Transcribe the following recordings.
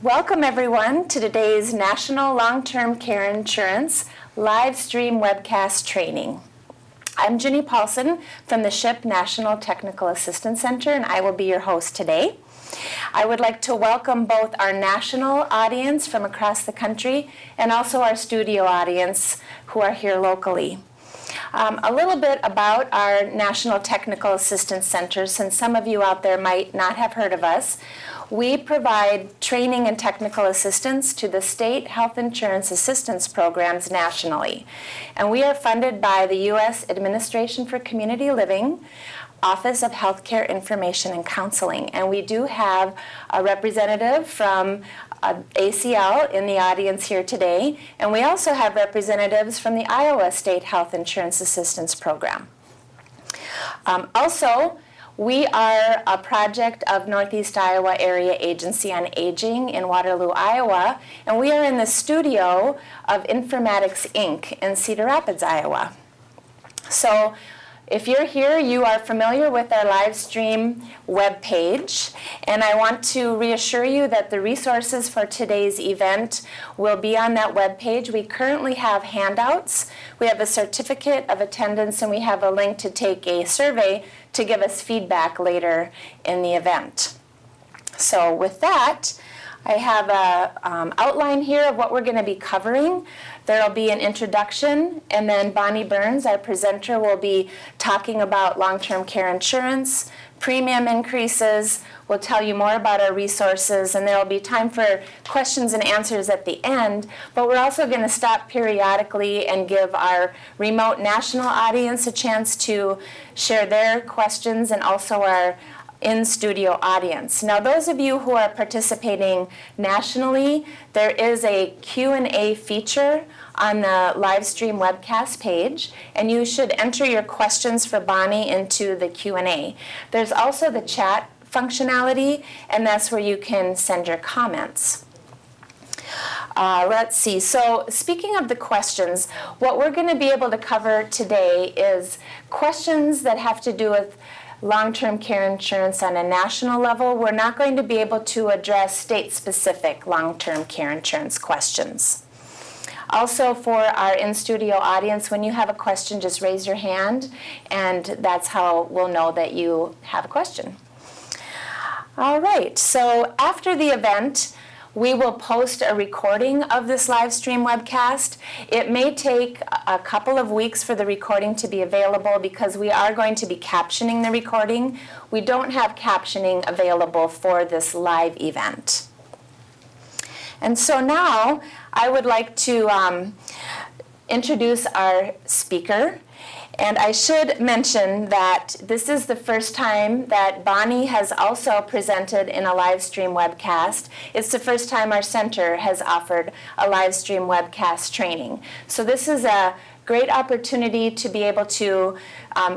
Welcome everyone to today's National Long-Term Care Insurance Livestream Webcast training. I'm Ginny Paulson from the SHIP National Technical Assistance Center, and I will be your host today. I would like to welcome both our national audience from across the country and also our studio audience who are here locally. A little bit about our National Technical Assistance Center, since some of you out there might not have heard of us. We provide training and technical assistance to the state health insurance assistance programs nationally. And we are funded by the U.S. Administration for Community Living, Office of Healthcare Information and Counseling. And we do have a representative from ACL in the audience here today. And we also have representatives from the Iowa State Health Insurance Assistance Program. We are a project of Northeast Iowa Area Agency on Aging in Waterloo, Iowa, and we are in the studio of Informatics, Inc. in Cedar Rapids, Iowa. So if you're here, you are familiar with our Livestream webpage, and I want to reassure you that the resources for today's event will be on that webpage. We currently have handouts. We have a certificate of attendance, and we have a link to take a survey to give us feedback later in the event. So with that, I have an outline here of what we're going to be covering. There will be an introduction, and then Bonnie Burns, our presenter, will be talking about long-term care insurance, premium increases. We'll tell you more about our resources, and there will be time for questions and answers at the end. But we're also going to stop periodically and give our remote national audience a chance to share their questions, and also our in-studio audience. Now, those of you who are participating nationally, there is a Q&A feature on the Livestream webcast page, and you should enter your questions for Bonnie into the Q&A. There's also the chat functionality, and that's where you can send your comments. Let's see. So speaking of the questions, what we're going to be able to cover today is questions that have to do with long-term care insurance on a national level. We're not going to be able to address state-specific long-term care insurance questions. Also, for our in-studio audience, when you have a question, just raise your hand, and that's how we'll know that you have a question. All right, so after the event, we will post a recording of this live stream webcast. It may take a couple of weeks for the recording to be available because we are going to be captioning the recording. We don't have captioning available for this live event. And so now I would like to introduce our speaker. And I should mention that this is the first time that Bonnie has also presented in a live stream webcast. It's the first time our center has offered a live stream webcast training. So this is a great opportunity to be able to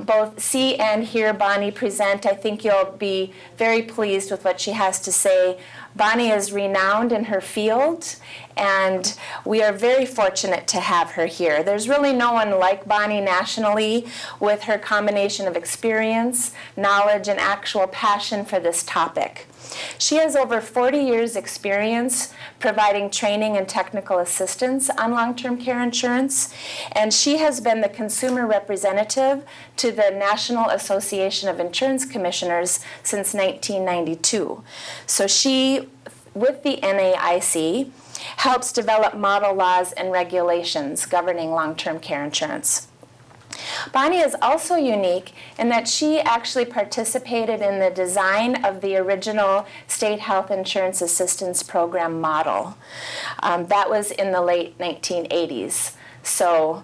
both see and hear Bonnie present. I think you'll be very pleased with what she has to say. Bonnie is renowned in her field, and we are very fortunate to have her here. There's really no one like Bonnie nationally with her combination of experience, knowledge, and actual passion for this topic. She has over 40 years' experience providing training and technical assistance on long-term care insurance, and she has been the consumer representative to the National Association of Insurance Commissioners since 1992. So she, with the NAIC, helps develop model laws and regulations governing long-term care insurance. Bonnie is also unique in that she actually participated in the design of the original State Health Insurance Assistance Program model. That was in the late 1980s. So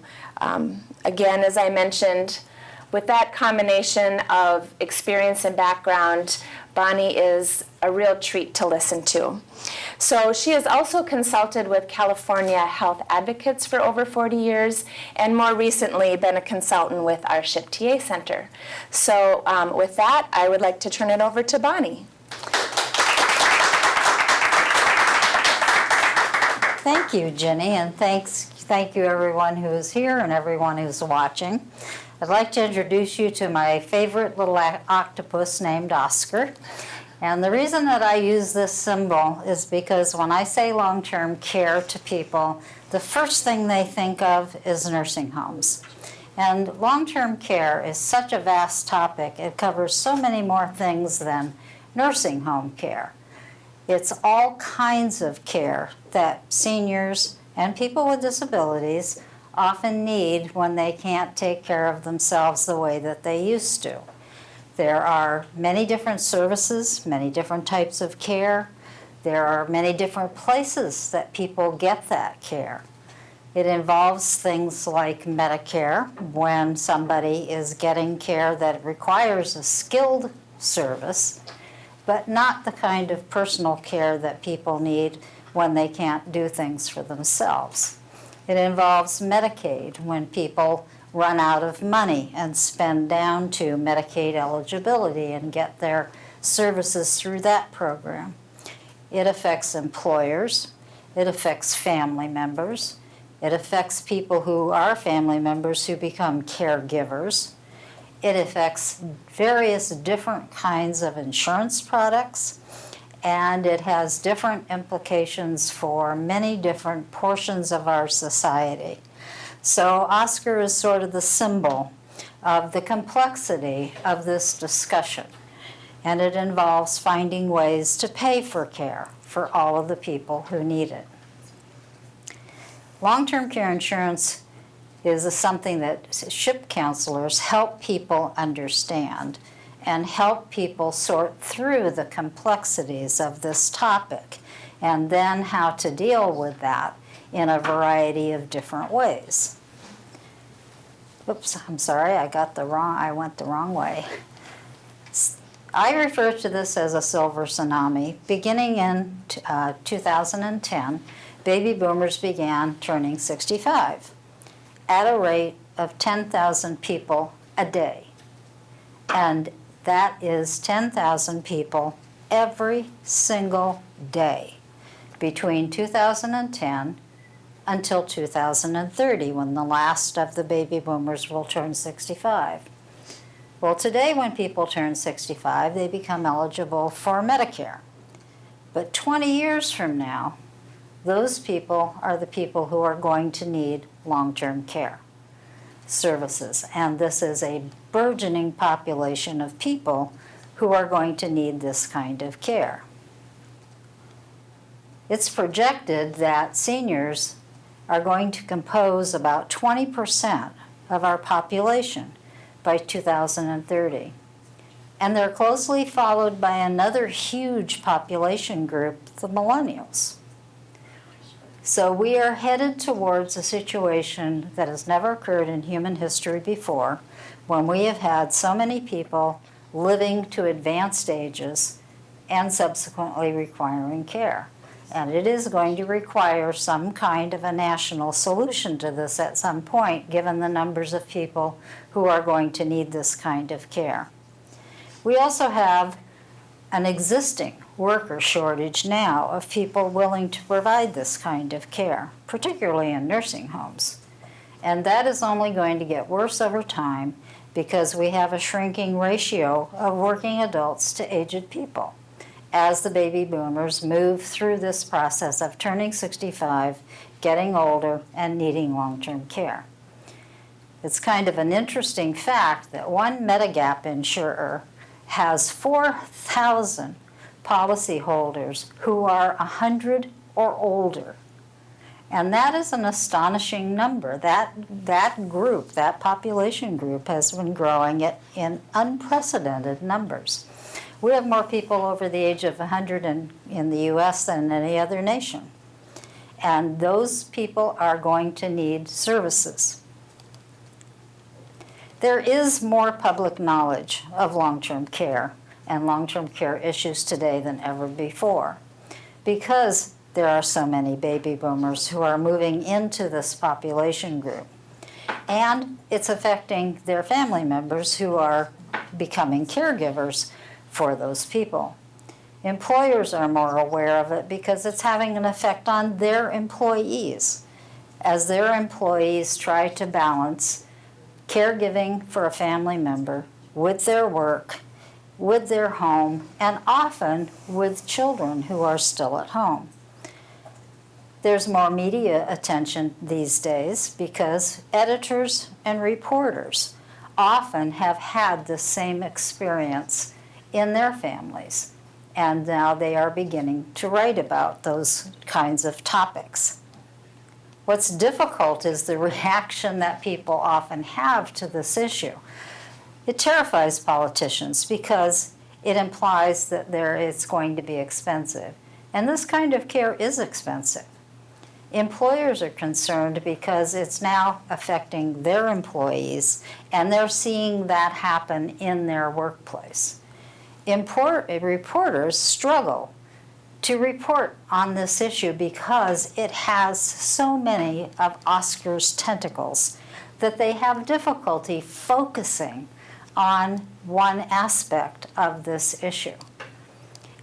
again, as I mentioned, with that combination of experience and background, Bonnie is a real treat to listen to. So she has also consulted with California Health Advocates for over 40 years, and more recently been a consultant with our SHIP TA Center. So with that, I would like to turn it over to Bonnie. Thank you, Ginny, and thank you everyone who is here and everyone who's watching. I'd like to introduce you to my favorite little octopus named Oscar. And the reason that I use this symbol is because when I say long-term care to people, the first thing they think of is nursing homes. And long-term care is such a vast topic. It covers so many more things than nursing home care. It's all kinds of care that seniors and people with disabilities often need when they can't take care of themselves the way that they used to. There are many different services, many different types of care. There are many different places that people get that care. It involves things like Medicare, when somebody is getting care that requires a skilled service, but not the kind of personal care that people need when they can't do things for themselves. It involves Medicaid, when people run out of money and spend down to Medicaid eligibility and get their services through that program. It affects employers. It affects family members. It affects people who are family members who become caregivers. It affects various different kinds of insurance products, and it has different implications for many different portions of our society. So Oscar is sort of the symbol of the complexity of this discussion, and it involves finding ways to pay for care for all of the people who need it. Long-term care insurance is something that SHIP counselors help people understand and help people sort through the complexities of this topic, and then how to deal with that in a variety of different ways. Oops, I'm sorry, I went the wrong way. I refer to this as a silver tsunami. Beginning in 2010, baby boomers began turning 65 at a rate of 10,000 people a day. And that is 10,000 people every single day between 2010 until 2030, when the last of the baby boomers will turn 65. Well, today when people turn 65, they become eligible for Medicare. But 20 years from now, those people are the people who are going to need long-term care services. And this is a burgeoning population of people who are going to need this kind of care. It's projected that seniors are going to compose about 20% of our population by 2030. And they're closely followed by another huge population group, the millennials. So we are headed towards a situation that has never occurred in human history before, when we have had so many people living to advanced ages and subsequently requiring care. And it is going to require some kind of a national solution to this at some point, given the numbers of people who are going to need this kind of care. We also have an existing worker shortage now of people willing to provide this kind of care, particularly in nursing homes. And that is only going to get worse over time because we have a shrinking ratio of working adults to aged people as the baby boomers move through this process of turning 65, getting older, and needing long-term care. It's kind of an interesting fact that one Medigap insurer has 4,000 policyholders who are 100 or older. And that is an astonishing number. That group, that population group, has been growing in unprecedented numbers. We have more people over the age of 100 in the US than any other nation. And those people are going to need services. There is more public knowledge of long-term care and long-term care issues today than ever before, because there are so many baby boomers who are moving into this population group. And it's affecting their family members who are becoming caregivers for those people. Employers are more aware of it because it's having an effect on their employees, as their employees try to balance caregiving for a family member with their work with their home, and often with children who are still at home. There's more media attention these days because editors and reporters often have had the same experience in their families, and now they are beginning to write about those kinds of topics. What's difficult is the reaction that people often have to this issue. It terrifies politicians because it implies that it's going to be expensive. And this kind of care is expensive. Employers are concerned because it's now affecting their employees, and they're seeing that happen in their workplace. Reporters struggle to report on this issue because it has so many of Oscar's tentacles that they have difficulty focusing on one aspect of this issue.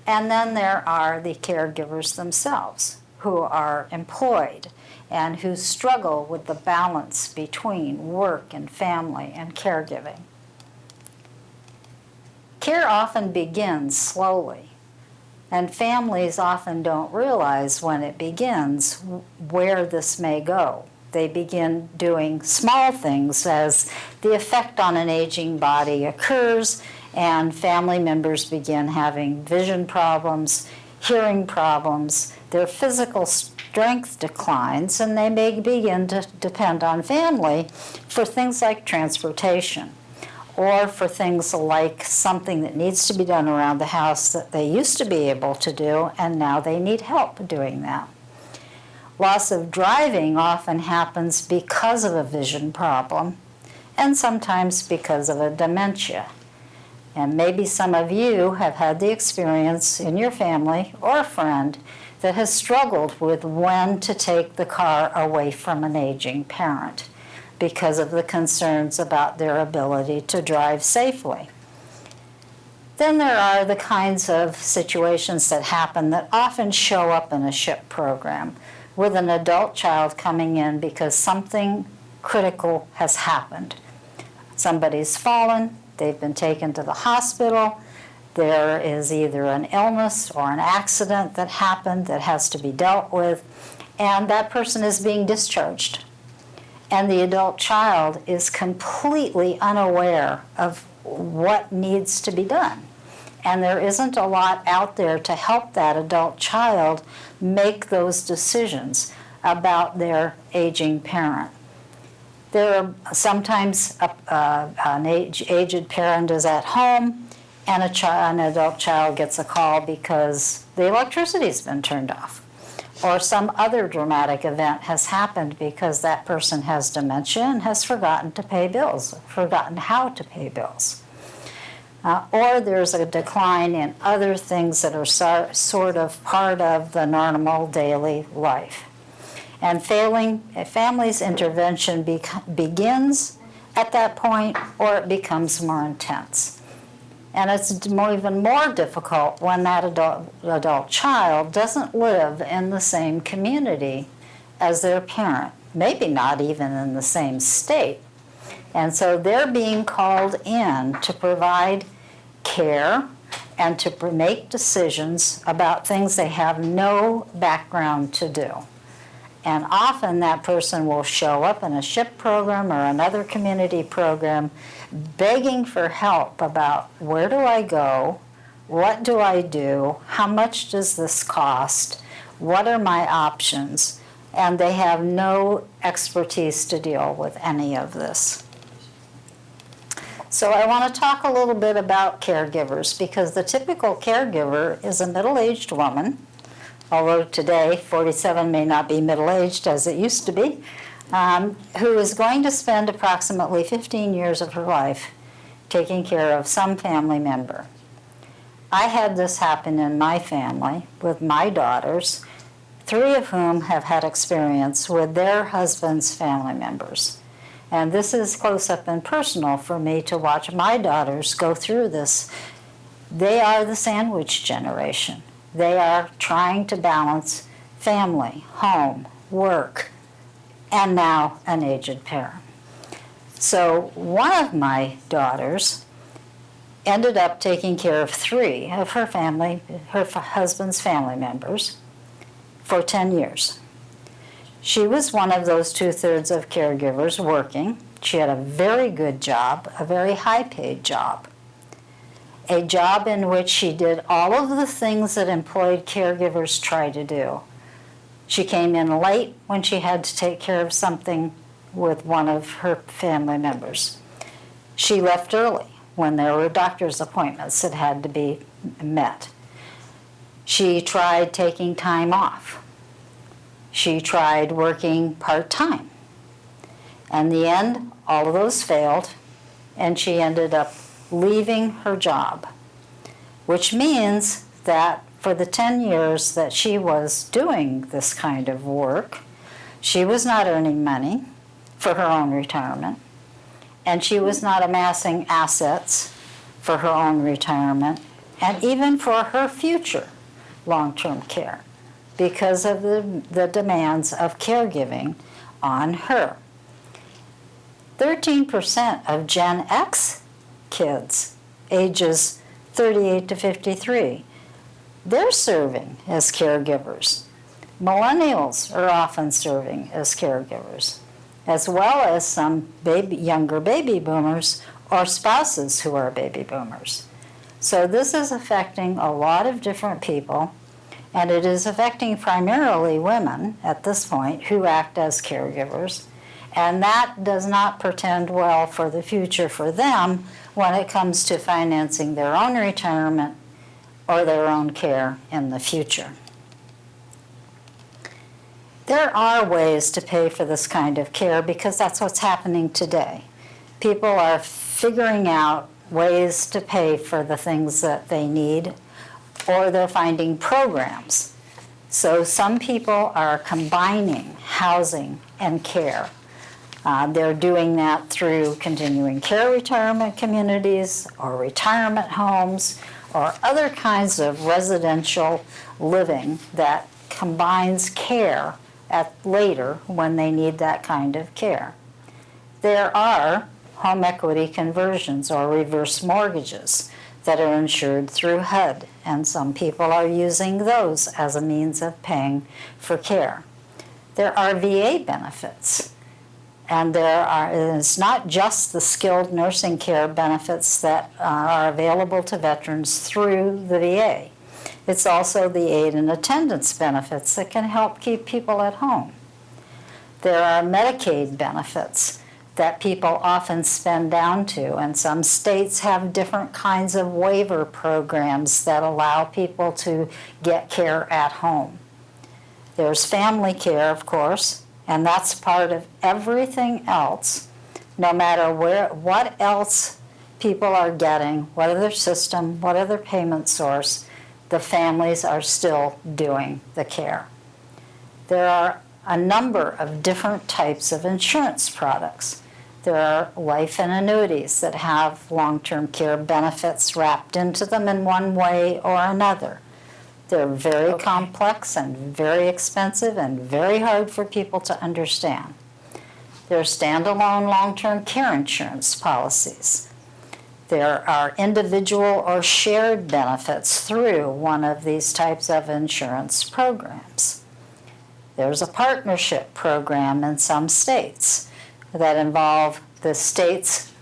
And then there are the caregivers themselves who are employed and who struggle with the balance between work and family and caregiving. Care often begins slowly, and families often don't realize when it begins where this may go. They begin doing small things as the effect on an aging body occurs, and family members begin having vision problems, hearing problems, their physical strength declines, and they may begin to depend on family for things like transportation, or for things like something that needs to be done around the house that they used to be able to do, and now they need help doing that. Loss of driving often happens because of a vision problem, and sometimes because of a dementia. And maybe some of you have had the experience in your family or a friend that has struggled with when to take the car away from an aging parent because of the concerns about their ability to drive safely. Then there are the kinds of situations that happen that often show up in a SHIP program, with an adult child coming in because something critical has happened. Somebody's fallen, they've been taken to the hospital, there is either an illness or an accident that happened that has to be dealt with, and that person is being discharged. And the adult child is completely unaware of what needs to be done. And there isn't a lot out there to help that adult child make those decisions about their aging parent. There are sometimes an aged parent is at home, and an adult child gets a call because the electricity's been turned off, or some other dramatic event has happened because that person has dementia and has forgotten to pay bills, forgotten how to pay bills. Or there's a decline in other things that are sort of part of the normal daily life. And family's intervention begins at that point, or it becomes more intense. And it's even more difficult when that adult child doesn't live in the same community as their parent, maybe not even in the same state. And so they're being called in to provide care and to make decisions about things they have no background to do. And often that person will show up in a SHIP program or another community program begging for help about where do I go, what do I do, how much does this cost, what are my options, and they have no expertise to deal with any of this. So I want to talk a little bit about caregivers, because the typical caregiver is a middle-aged woman, although today 47 may not be middle-aged as it used to be, who is going to spend approximately 15 years of her life taking care of some family member. I had this happen in my family with my daughters, 3 of whom have had experience with their husbands' family members. And this is close up and personal for me to watch my daughters go through this. They are the sandwich generation. They are trying to balance family, home, work, and now an aged parent. So one of my daughters ended up taking care of 3 of her husband's family members for 10 years. She was one of those 2/3 of caregivers working. She had a very good job, a very high-paid job, a job in which she did all of the things that employed caregivers try to do. She came in late when she had to take care of something with one of her family members. She left early when there were doctor's appointments that had to be met. She tried taking time off. She tried working part-time. In the end, all of those failed, and she ended up leaving her job, which means that for the 10 years that she was doing this kind of work, she was not earning money for her own retirement, and she was not amassing assets for her own retirement, and even for her future long-term care, because of the demands of caregiving on her. 13% of Gen X kids, ages 38 to 53, they're serving as caregivers. Millennials are often serving as caregivers, as well as some younger baby boomers or spouses who are baby boomers. So this is affecting a lot of different people, and it is affecting primarily women at this point who act as caregivers, and that does not portend well for the future for them when it comes to financing their own retirement or their own care in the future. There are ways to pay for this kind of care because that's what's happening today. People are figuring out ways to pay for the things that they need, or they're finding programs. So some people are combining housing and care. They're doing that through continuing care retirement communities or retirement homes or other kinds of residential living that combines care at later when they need that kind of care. There are home equity conversions or reverse mortgages that are insured through HUD, and some people are using those as a means of paying for care. There are VA benefits, and it's not just the skilled nursing care benefits that are available to veterans through the VA. It's also the aid and attendance benefits that can help keep people at home. There are Medicaid benefits that people often spend down to, and some states have different kinds of waiver programs that allow people to get care at home. There's family care, of course, and that's part of everything else, no matter what else people are getting, what other system, what other payment source, the families are still doing the care. There are a number of different types of insurance products. There are life and annuities that have long-term care benefits wrapped into them in one way or another. They're very complex and very expensive and very hard for people to understand. There are standalone long-term care insurance policies. There are individual or shared benefits through one of these types of insurance programs. There's a partnership program in some states that involve the state's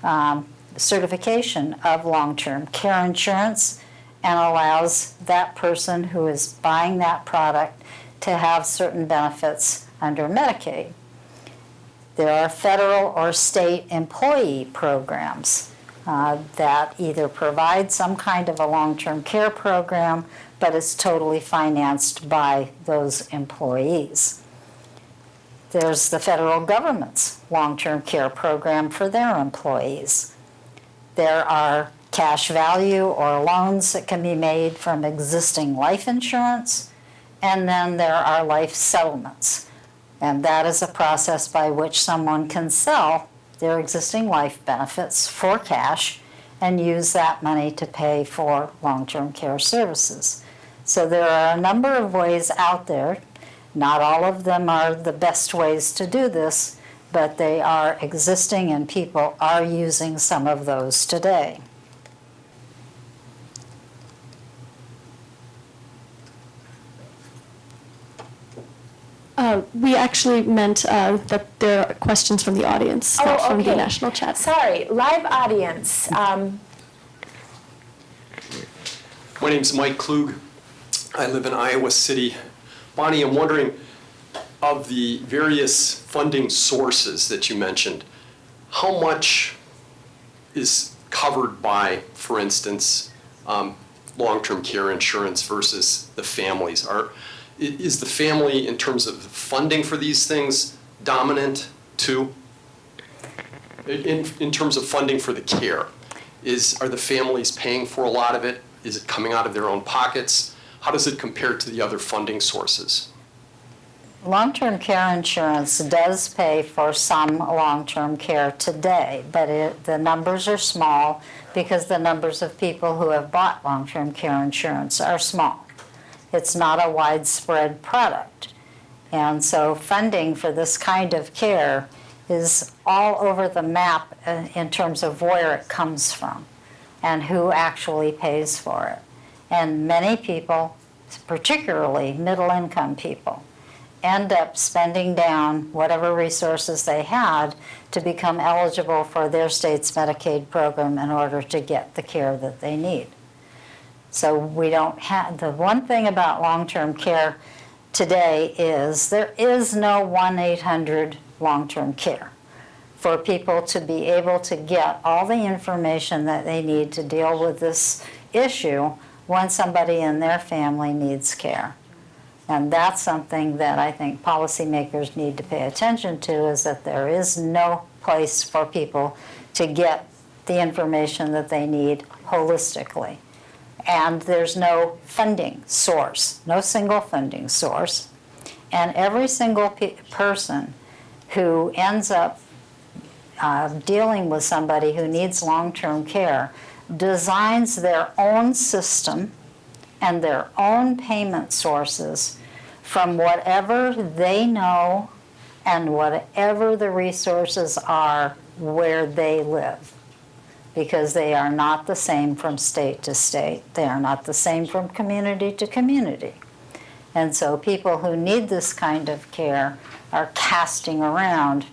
certification of long-term care insurance and allows that person who is buying that product to have certain benefits under Medicaid. There are federal or state employee programs that either provide some kind of a long-term care program, but it's totally financed by those employees. There's the federal government's long-term care program for their employees. There are cash value or loans that can be made from existing life insurance, and then there are life settlements. And that is a process by which someone can sell their existing life benefits for cash and use that money to pay for long-term care services. So there are a number of ways out there. Not all of them are the best ways to do this, but they are existing and people are using some of those today. We actually meant that there are questions from the audience, not from the national chat. Sorry, live audience. My name's Mike Klug. I live in Iowa City. Bonnie, I'm wondering, of the various funding sources that you mentioned, how much is covered by, for instance, long-term care insurance versus the families? Is the family, in terms of funding for these things, dominant too? In terms of funding for the care, are the families paying for a lot of it? Is it coming out of their own pockets? How does it compare to the other funding sources? Long-term care insurance does pay for some long-term care today, but the numbers are small because the numbers of people who have bought long-term care insurance are small. It's not a widespread product. And so funding for this kind of care is all over the map in terms of where it comes from and who actually pays for it. And many people, particularly middle-income people, end up spending down whatever resources they had to become eligible for their state's Medicaid program in order to get the care that they need. So we don't have, the one thing about long-term care today is there is no 1-800 long-term care for people to be able to get all the information that they need to deal with this issue when somebody in their family needs care. And that's something that I think policymakers need to pay attention to, is that there is no place for people to get the information that they need holistically. And there's no funding source, no single funding source. And every single person who ends up dealing with somebody who needs long-term care designs their own system and their own payment sources from whatever they know and whatever the resources are where they live. Because they are not the same from state to state. They are not the same from community to community. And so people who need this kind of care are casting around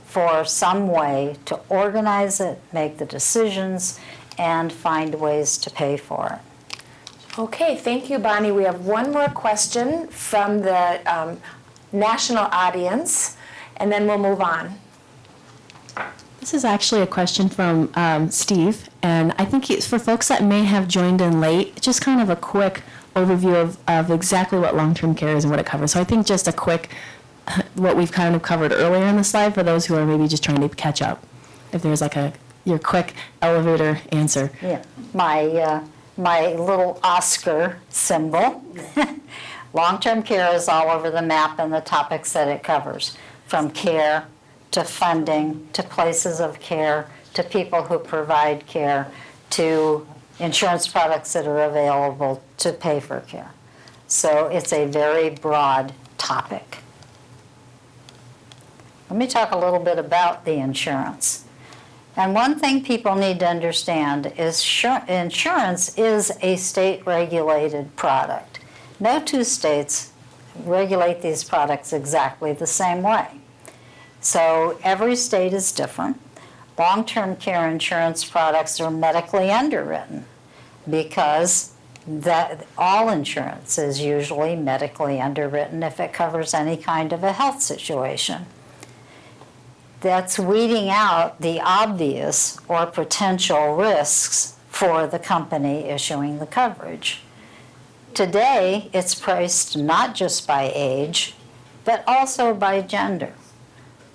for some way to organize it, make the decisions, and find ways to pay for it. Okay, thank you, Bonnie. We have one more question from the national audience, and then we'll move on. This is actually a question from Steve, and I think for folks that may have joined in late, just kind of a quick overview of exactly what long-term care is and what it covers. So I think just a quick, what we've kind of covered earlier in the slide for those who are maybe just trying to catch up. If there's like your quick elevator answer. Yeah, my little Oscar symbol. Long-term care is all over the map and the topics that it covers, from care to funding, to places of care, to people who provide care, to insurance products that are available to pay for care. So it's a very broad topic. Let me talk a little bit about the insurance. And one thing people need to understand is insurance is a state-regulated product. No two states regulate these products exactly the same way. So every state is different. Long-term care insurance products are medically underwritten because all insurance is usually medically underwritten if it covers any kind of a health situation. That's weeding out the obvious or potential risks for the company issuing the coverage. Today, it's priced not just by age, but also by gender,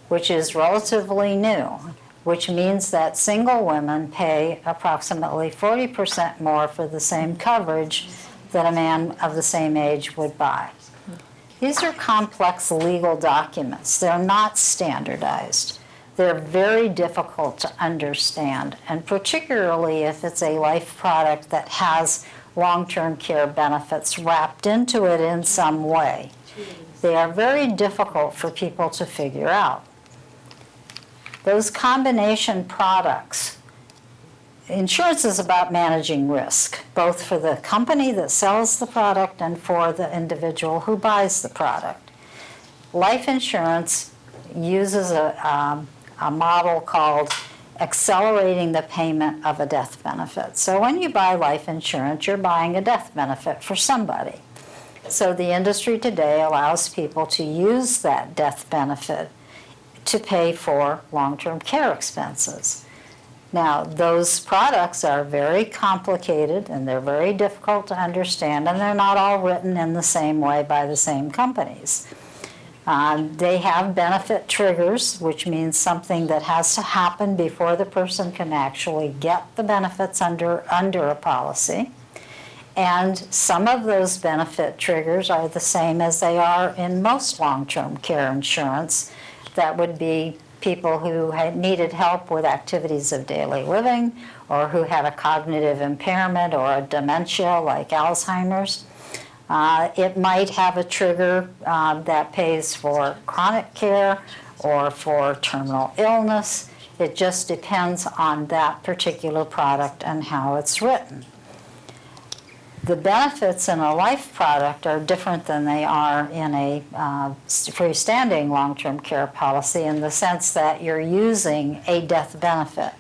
which is relatively new, which means that single women pay approximately 40% more for the same coverage that a man of the same age would buy. These are complex legal documents. They're not standardized. They're very difficult to understand, and particularly if it's a life product that has long-term care benefits wrapped into it in some way. They are very difficult for people to figure out. Those combination products, insurance is about managing risk, both for the company that sells the product and for the individual who buys the product. Life insurance uses a model called accelerating the payment of a death benefit. So when you buy life insurance, you're buying a death benefit for somebody. So the industry today allows people to use that death benefit to pay for long-term care expenses. Now, those products are very complicated and they're very difficult to understand, and they're not all written in the same way by the same companies. They have benefit triggers, which means something that has to happen before the person can actually get the benefits under a policy. And some of those benefit triggers are the same as they are in most long-term care insurance. That would be people who had needed help with activities of daily living, or who had a cognitive impairment or a dementia like Alzheimer's. It might have a trigger that pays for chronic care or for terminal illness. It just depends on that particular product and how it's written. The benefits in a life product are different than they are in a freestanding long-term care policy, in the sense that you're using a death benefit.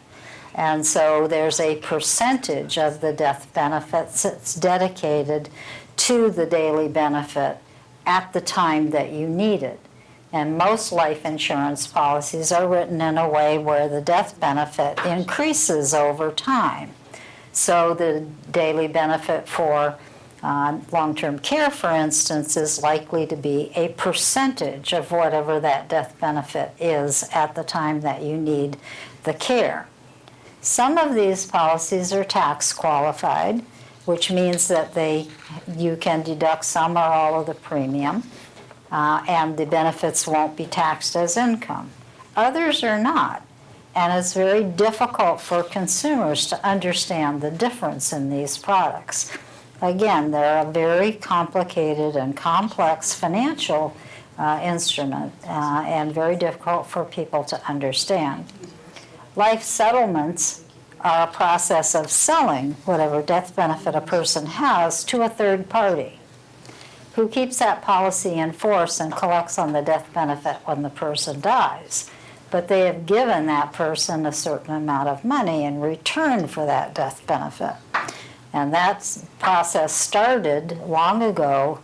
And so there's a percentage of the death benefits that's dedicated to the daily benefit at the time that you need it. And most life insurance policies are written in a way where the death benefit increases over time. So the daily benefit for long-term care, for instance, is likely to be a percentage of whatever that death benefit is at the time that you need the care. Some of these policies are tax qualified, which means that you can deduct some or all of the premium, and the benefits won't be taxed as income. Others are not. And it's very difficult for consumers to understand the difference in these products. Again, they're a very complicated and complex financial instrument, and very difficult for people to understand. Life settlements are a process of selling whatever death benefit a person has to a third party, who keeps that policy in force and collects on the death benefit when the person dies. But they have given that person a certain amount of money in return for that death benefit. And that process started long ago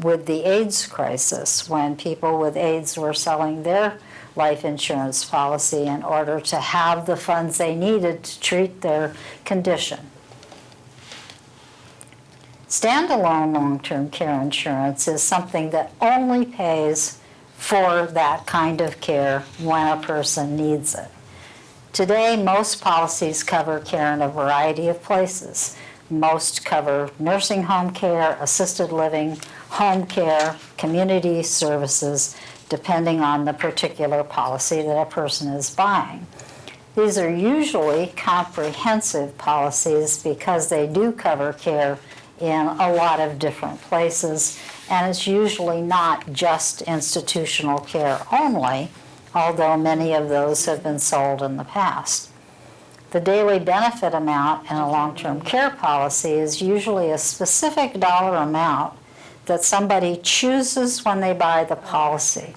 with the AIDS crisis, when people with AIDS were selling their life insurance policy in order to have the funds they needed to treat their condition. Standalone long-term care insurance is something that only pays for that kind of care when a person needs it. Today, most policies cover care in a variety of places. Most cover nursing home care, assisted living, home care, community services, depending on the particular policy that a person is buying. These are usually comprehensive policies because they do cover care in a lot of different places, and it's usually not just institutional care only, although many of those have been sold in the past. The daily benefit amount in a long-term care policy is usually a specific dollar amount that somebody chooses when they buy the policy.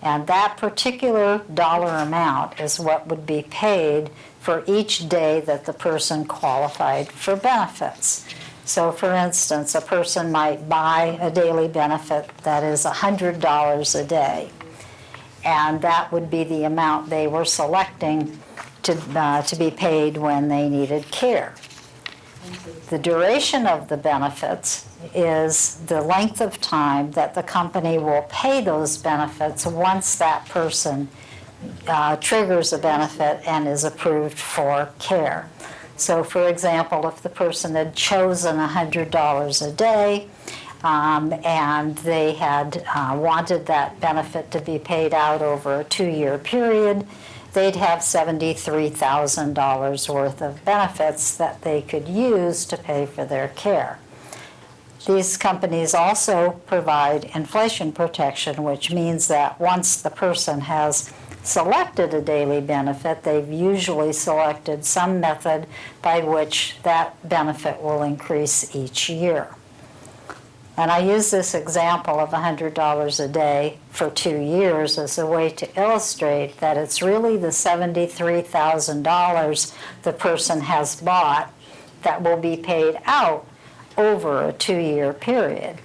And that particular dollar amount is what would be paid for each day that the person qualified for benefits. So for instance, a person might buy a daily benefit that is $100 a day, and that would be the amount they were selecting to be paid when they needed care. The duration of the benefits is the length of time that the company will pay those benefits once that person triggers a benefit and is approved for care. So for example, if the person had chosen $100 a day and they had wanted that benefit to be paid out over a 2-year period, they'd have $73,000 worth of benefits that they could use to pay for their care. These companies also provide inflation protection, which means that once the person has selected a daily benefit, they've usually selected some method by which that benefit will increase each year. And I use this example of $100 a day for 2 years as a way to illustrate that it's really the $73,000 the person has bought that will be paid out over a 2-year period.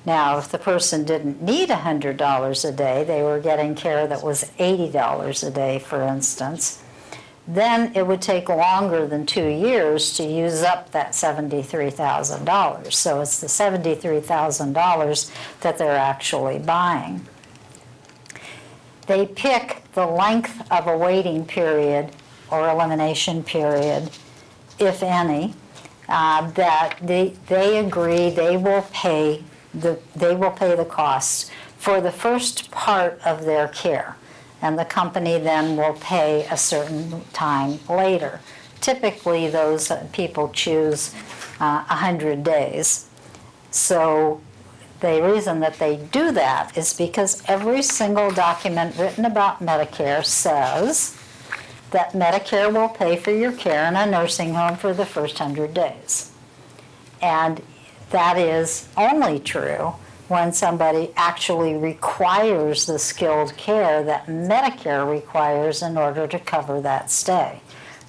Now, if the person didn't need $100 a day, they were getting care that was $80 a day, for instance, then it would take longer than 2 years to use up that $73,000. So it's the $73,000 that they're actually buying. They pick the length of a waiting period or elimination period, if any, that they agree they will pay the costs for the first part of their care, and the company then will pay a certain time later. Typically, those people choose 100 days. So the reason that they do that is because every single document written about Medicare says that Medicare will pay for your care in a nursing home for the first 100 days. And that is only true when somebody actually requires the skilled care that Medicare requires in order to cover that stay.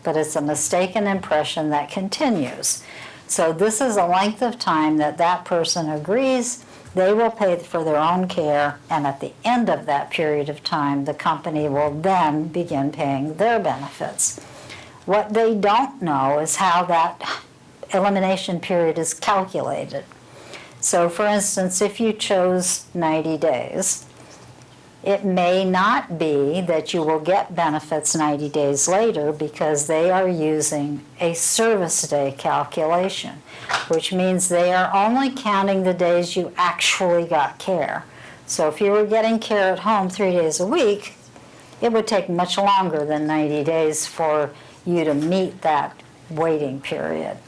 But it's a mistaken impression that continues. So this is a length of time that that person agrees they will pay for their own care, and at the end of that period of time, the company will then begin paying their benefits. What they don't know is how that elimination period is calculated. So for instance, if you chose 90 days, it may not be that you will get benefits 90 days later because they are using a service day calculation, which means they are only counting the days you actually got care. So if you were getting care at home 3 days a week, it would take much longer than 90 days for you to meet that waiting period.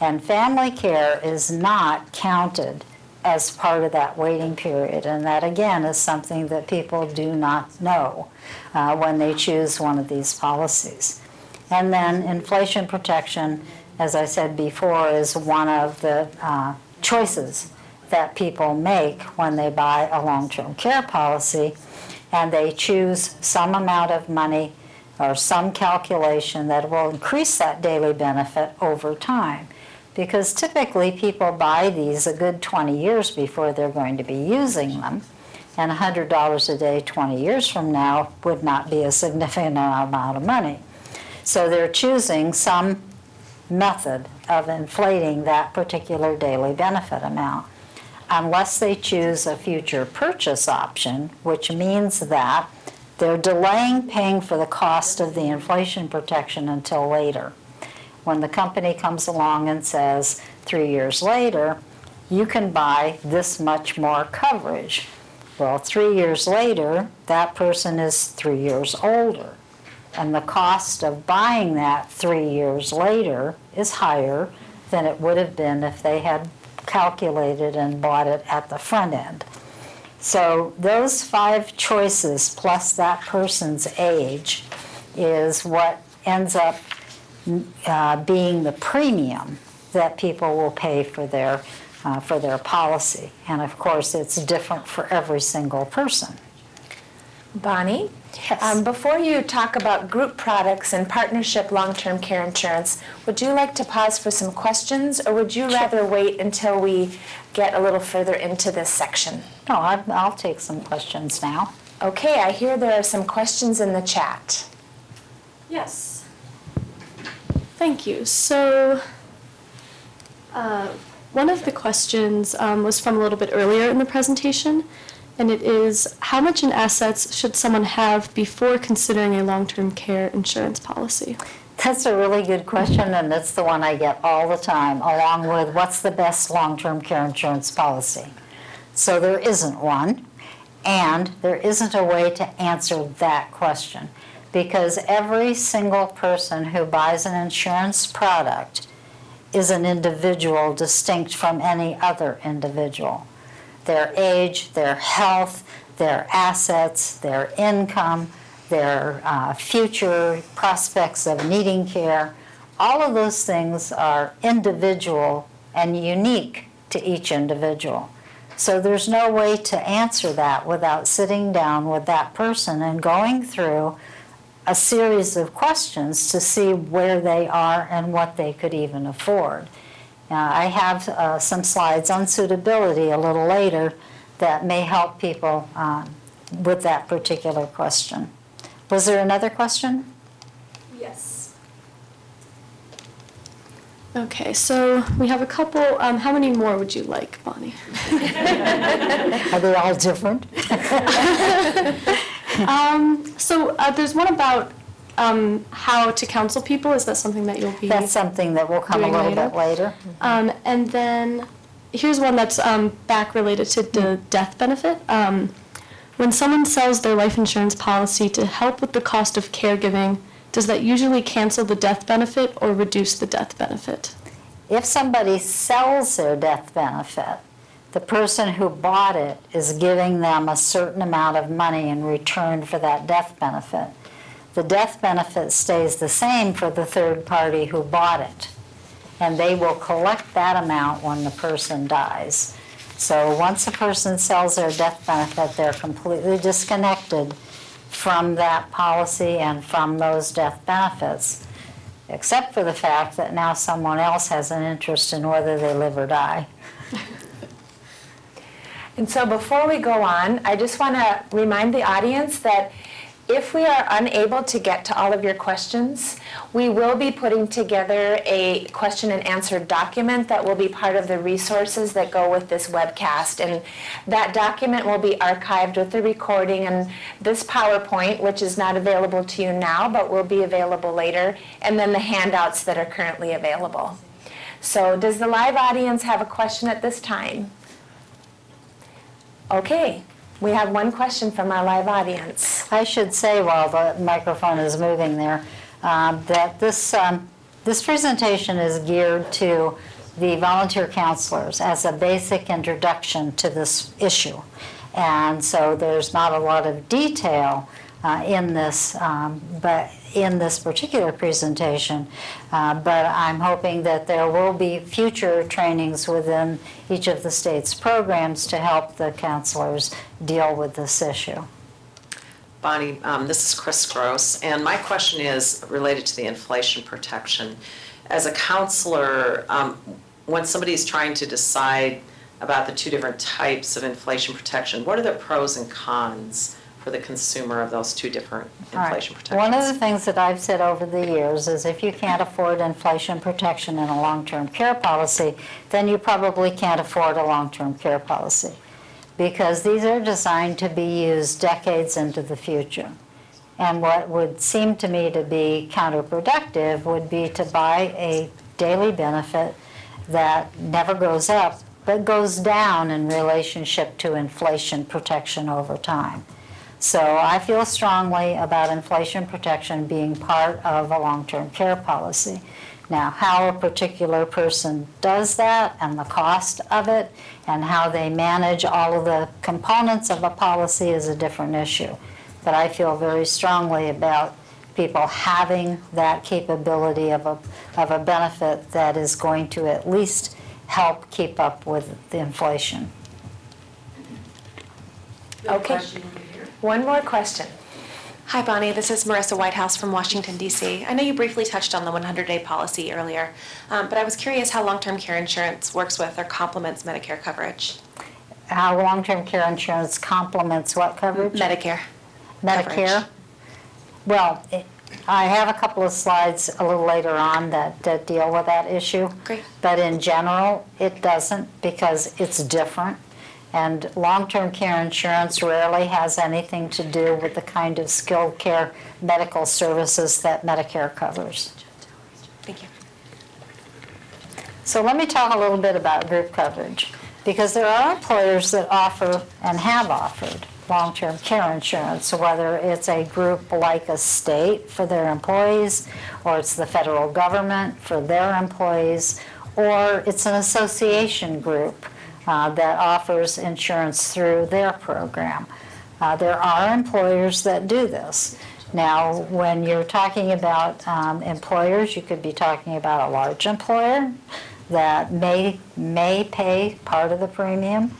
And family care is not counted as part of that waiting period. And that, again, is something that people do not know when they choose one of these policies. And then inflation protection, as I said before, is one of the choices that people make when they buy a long-term care policy, and they choose some amount of money or some calculation that will increase that daily benefit over time. Because typically people buy these a good 20 years before they're going to be using them, and $100 a day 20 years from now would not be a significant amount of money. So they're choosing some method of inflating that particular daily benefit amount, unless they choose a future purchase option, which means that they're delaying paying for the cost of the inflation protection until later. When the company comes along and says 3 years later, you can buy this much more coverage. Well, 3 years later, that person is 3 years older, and the cost of buying that 3 years later is higher than it would have been if they had calculated and bought it at the front end. So those 5 choices plus that person's age is what ends up being the premium that people will pay for their policy. And of course, it's different for every single person. Bonnie, Yes. before you talk about group products and partnership long-term care insurance, would you like to pause for some questions, or would you rather wait until we get a little further into this section? No, I'll take some questions now. Okay, I hear there are some questions in the chat. Yes. Thank you. So one of the questions was from a little bit earlier in the presentation, and it is, how much in assets should someone have before considering a long-term care insurance policy? That's a really good question, and it's the one I get all the time, along with what's the best long-term care insurance policy. So there isn't one, and there isn't a way to answer that question, because every single person who buys an insurance product is an individual distinct from any other individual. Their age, their health, their assets, their income, their future prospects of needing care, all of those things are individual and unique to each individual. So there's no way to answer that without sitting down with that person and going through a series of questions to see where they are and what they could even afford. I have some slides on suitability a little later that may help people with that particular question. Was there another question? Yes. Okay, so we have a couple. How many more would you like, Bonnie? Are they all different? So there's one about how to counsel people. Is that something that you'll be? That's something that will come a doing little later? bit later. And then here's one that's back related to the death benefit. When someone sells their life insurance policy to help with the cost of caregiving, does that usually cancel the death benefit or reduce the death benefit? If somebody sells their death benefit, the person who bought it is giving them a certain amount of money in return for that death benefit. The death benefit stays the same for the third party who bought it, and they will collect that amount when the person dies. So once a person sells their death benefit, they're completely disconnected from that policy and from those death benefits, except for the fact that now someone else has an interest in whether they live or die. And so before we go on, I just want to remind the audience that if we are unable to get to all of your questions, we will be putting together a question and answer document that will be part of the resources that go with this webcast. And that document will be archived with the recording and this PowerPoint, which is not available to you now, but will be available later, and then the handouts that are currently available. So does the live audience have a question at this time? Okay. We have one question from our live audience. I should say, while the microphone is moving there, that this presentation is geared to the volunteer counselors as a basic introduction to this issue. And so there's not a lot of detail in this, but in this particular presentation, but I'm hoping that there will be future trainings within each of the state's programs to help the counselors deal with this issue. Bonnie, this is Chris Gross, and my question is related to the inflation protection. As a counselor, when somebody's trying to decide about the two different types of inflation protection, what are the pros and cons for the consumer of those two different inflation protections? One of the things that I've said over the years is if you can't afford inflation protection in a long-term care policy, then you probably can't afford a long-term care policy, because these are designed to be used decades into the future. And what would seem to me to be counterproductive would be to buy a daily benefit that never goes up, but goes down in relationship to inflation protection over time. So I feel strongly about inflation protection being part of a long-term care policy. Now, how a particular person does that and the cost of it and how they manage all of the components of a policy is a different issue. But I feel very strongly about people having that capability of a benefit that is going to at least help keep up with the inflation. Okay. One more question. Hi, Bonnie. This is Marissa Whitehouse from Washington, D.C. I know you briefly touched on the 100-day policy earlier, but I was curious how long-term care insurance works with or complements Medicare coverage. How long-term care insurance complements what coverage? Medicare. Medicare? Coverage. Well, I have a couple of slides a little later on that deal with that issue. Great. But in general, it doesn't, because it's different. And long-term care insurance rarely has anything to do with the kind of skilled care medical services that Medicare covers. Thank you. So let me talk a little bit about group coverage, because there are employers that offer and have offered long-term care insurance, whether it's a group like a state for their employees, or it's the federal government for their employees, or it's an association group that offers insurance through their program. There are employers that do this. Now, when you're talking about employers, you could be talking about a large employer that may pay part of the premium,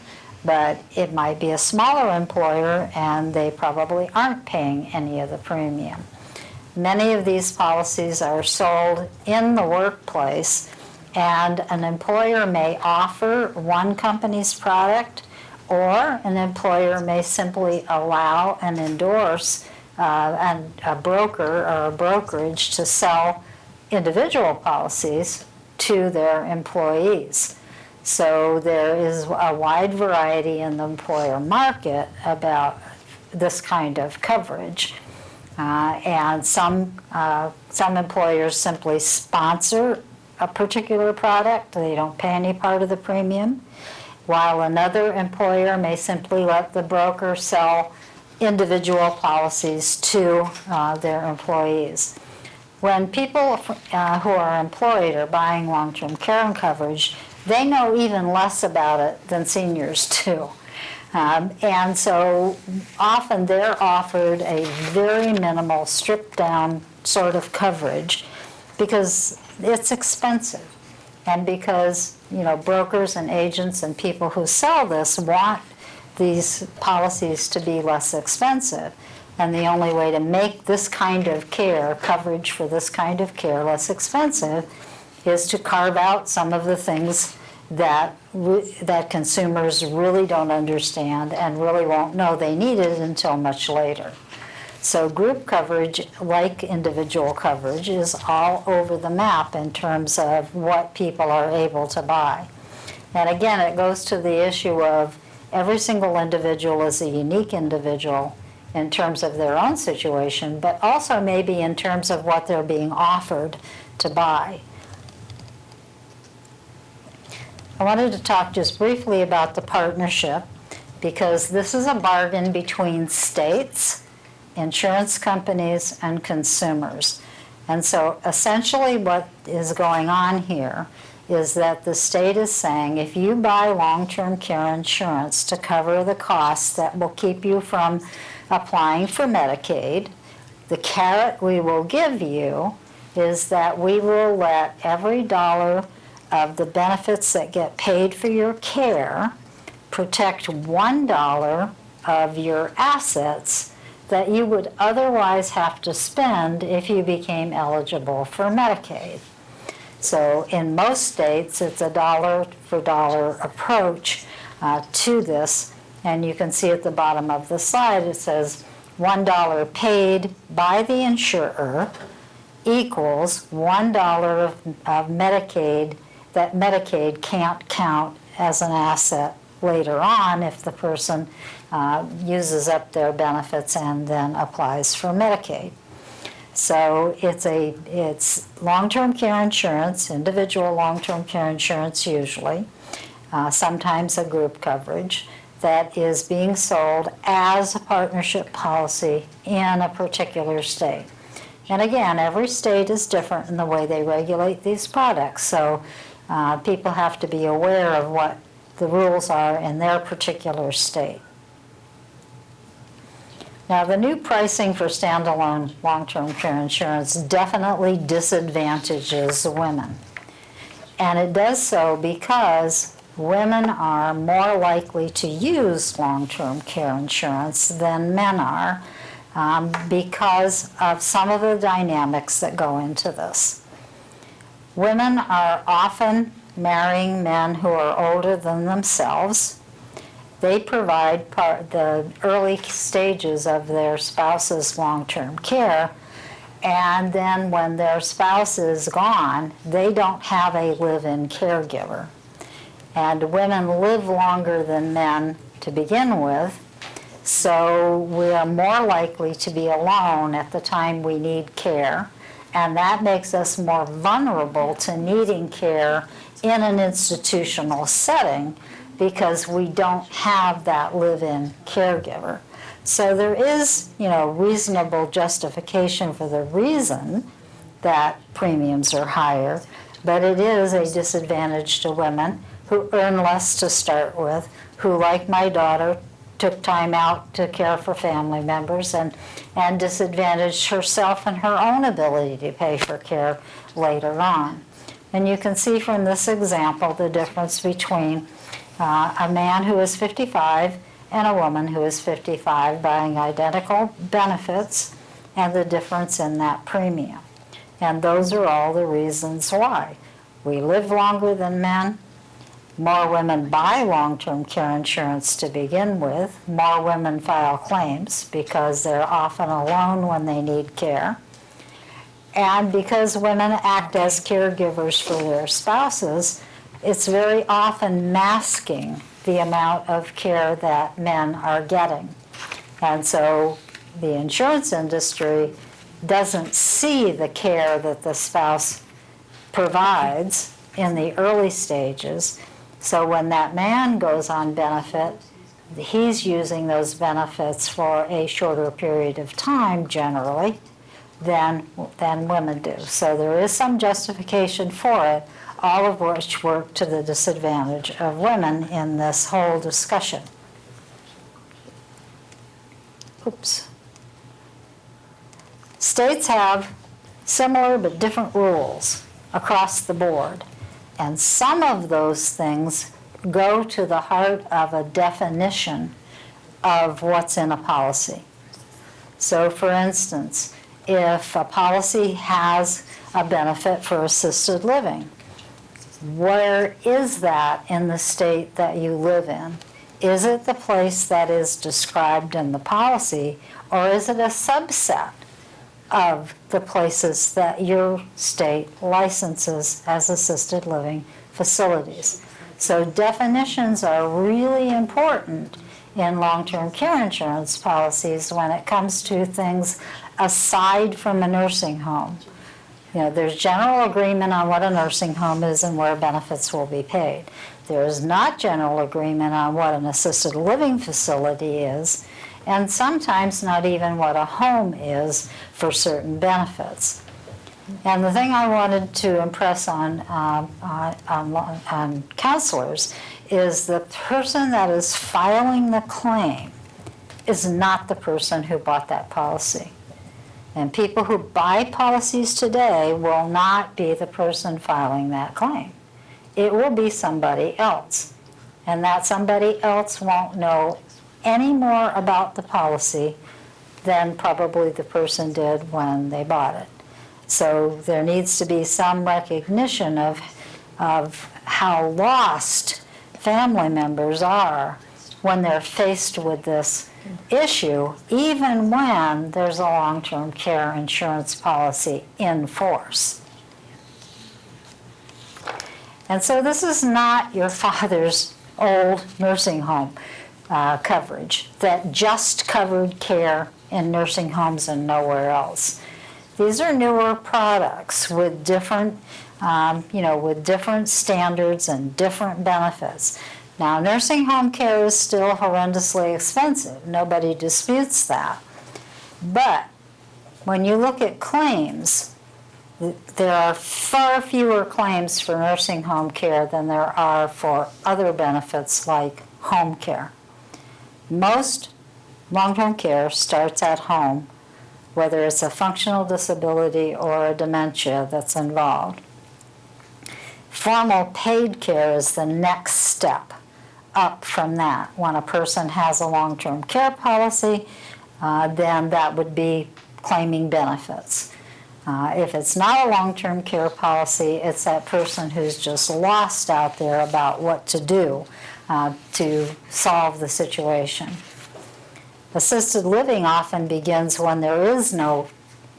but it might be a smaller employer and they probably aren't paying any of the premium. Many of these policies are sold in the workplace, and an employer may offer one company's product, or an employer may simply allow and endorse a broker or a brokerage to sell individual policies to their employees. So there is a wide variety in the employer market about this kind of coverage. And some employers simply sponsor a particular product. They don't pay any part of the premium, while another employer may simply let the broker sell individual policies to their employees. When people who are employed are buying long-term care coverage, they know even less about it than seniors do. And so often they're offered a very minimal, stripped-down sort of coverage because it's expensive, and because brokers and agents and people who sell this want these policies to be less expensive. And the only way to make this kind of care, coverage for this kind of care, less expensive is to carve out some of the things that consumers really don't understand and really won't know they need it until much later. So group coverage, like individual coverage, is all over the map in terms of what people are able to buy. And again, it goes to the issue of every single individual is a unique individual in terms of their own situation, but also maybe in terms of what they're being offered to buy. I wanted to talk just briefly about the partnership, because this is a bargain between states, insurance companies, and consumers. And so essentially what is going on here is that the state is saying, if you buy long-term care insurance to cover the costs that will keep you from applying for Medicaid, the carrot we will give you is that we will let every dollar of the benefits that get paid for your care protect $1 of your assets that you would otherwise have to spend if you became eligible for Medicaid. So in most states, it's a dollar-for-dollar approach to this. And you can see at the bottom of the slide, it says $1 paid by the insurer equals $1 of Medicaid that Medicaid can't count as an asset later on if the person uses up their benefits and then applies for Medicaid. So it's long-term care insurance, individual long-term care insurance usually, sometimes a group coverage, that is being sold as a partnership policy in a particular state. And again, every state is different in the way they regulate these products, so people have to be aware of what the rules are in their particular state. Now, the new pricing for standalone long-term care insurance definitely disadvantages women. And it does so because women are more likely to use long-term care insurance than men are because of some of the dynamics that go into this. Women are often marrying men who are older than themselves. They provide the early stages of their spouse's long-term care, and then when their spouse is gone, they don't have a live-in caregiver. And women live longer than men to begin with, so we are more likely to be alone at the time we need care, and that makes us more vulnerable to needing care in an institutional setting because we don't have that live-in caregiver. So there is, reasonable justification for the reason that premiums are higher, but it is a disadvantage to women who earn less to start with, who, like my daughter, took time out to care for family members and disadvantaged herself and her own ability to pay for care later on. And you can see from this example the difference between a man who is 55 and a woman who is 55 buying identical benefits and the difference in that premium. And those are all the reasons why. We live longer than men. More women buy long-term care insurance to begin with. More women file claims because they're often alone when they need care. And because women act as caregivers for their spouses, it's very often masking the amount of care that men are getting. And so the insurance industry doesn't see the care that the spouse provides in the early stages. So when that man goes on benefit, he's using those benefits for a shorter period of time generally than women do. So there is some justification for it, all of which work to the disadvantage of women in this whole discussion. Oops. States have similar but different rules across the board, and some of those things go to the heart of a definition of what's in a policy. So for instance, if a policy has a benefit for assisted living, where is that in the state that you live in? Is it the place that is described in the policy, or is it a subset of the places that your state licenses as assisted living facilities? So definitions are really important in long-term care insurance policies when it comes to things aside from a nursing home. You know, there's general agreement on what a nursing home is and where benefits will be paid. There is not general agreement on what an assisted living facility is, and sometimes not even what a home is for certain benefits. And the thing I wanted to impress on counselors is the person that is filing the claim is not the person who bought that policy. And people who buy policies today will not be the person filing that claim. It will be somebody else. And that somebody else won't know any more about the policy than probably the person did when they bought it. So there needs to be some recognition of how lost family members are when they're faced with this issue, even when there's a long-term care insurance policy in force. And so this is not your father's old nursing home coverage that just covered care in nursing homes and nowhere else. These are newer products with different, with different standards and different benefits. Now, nursing home care is still horrendously expensive. Nobody disputes that. But when you look at claims, there are far fewer claims for nursing home care than there are for other benefits like home care. Most long-term care starts at home, whether it's a functional disability or a dementia that's involved. Formal paid care is the next step up from that. When a person has a long-term care policy, then that would be claiming benefits. If it's not a long-term care policy, it's that person who's just lost out there about what to do to solve the situation. Assisted living often begins when there is no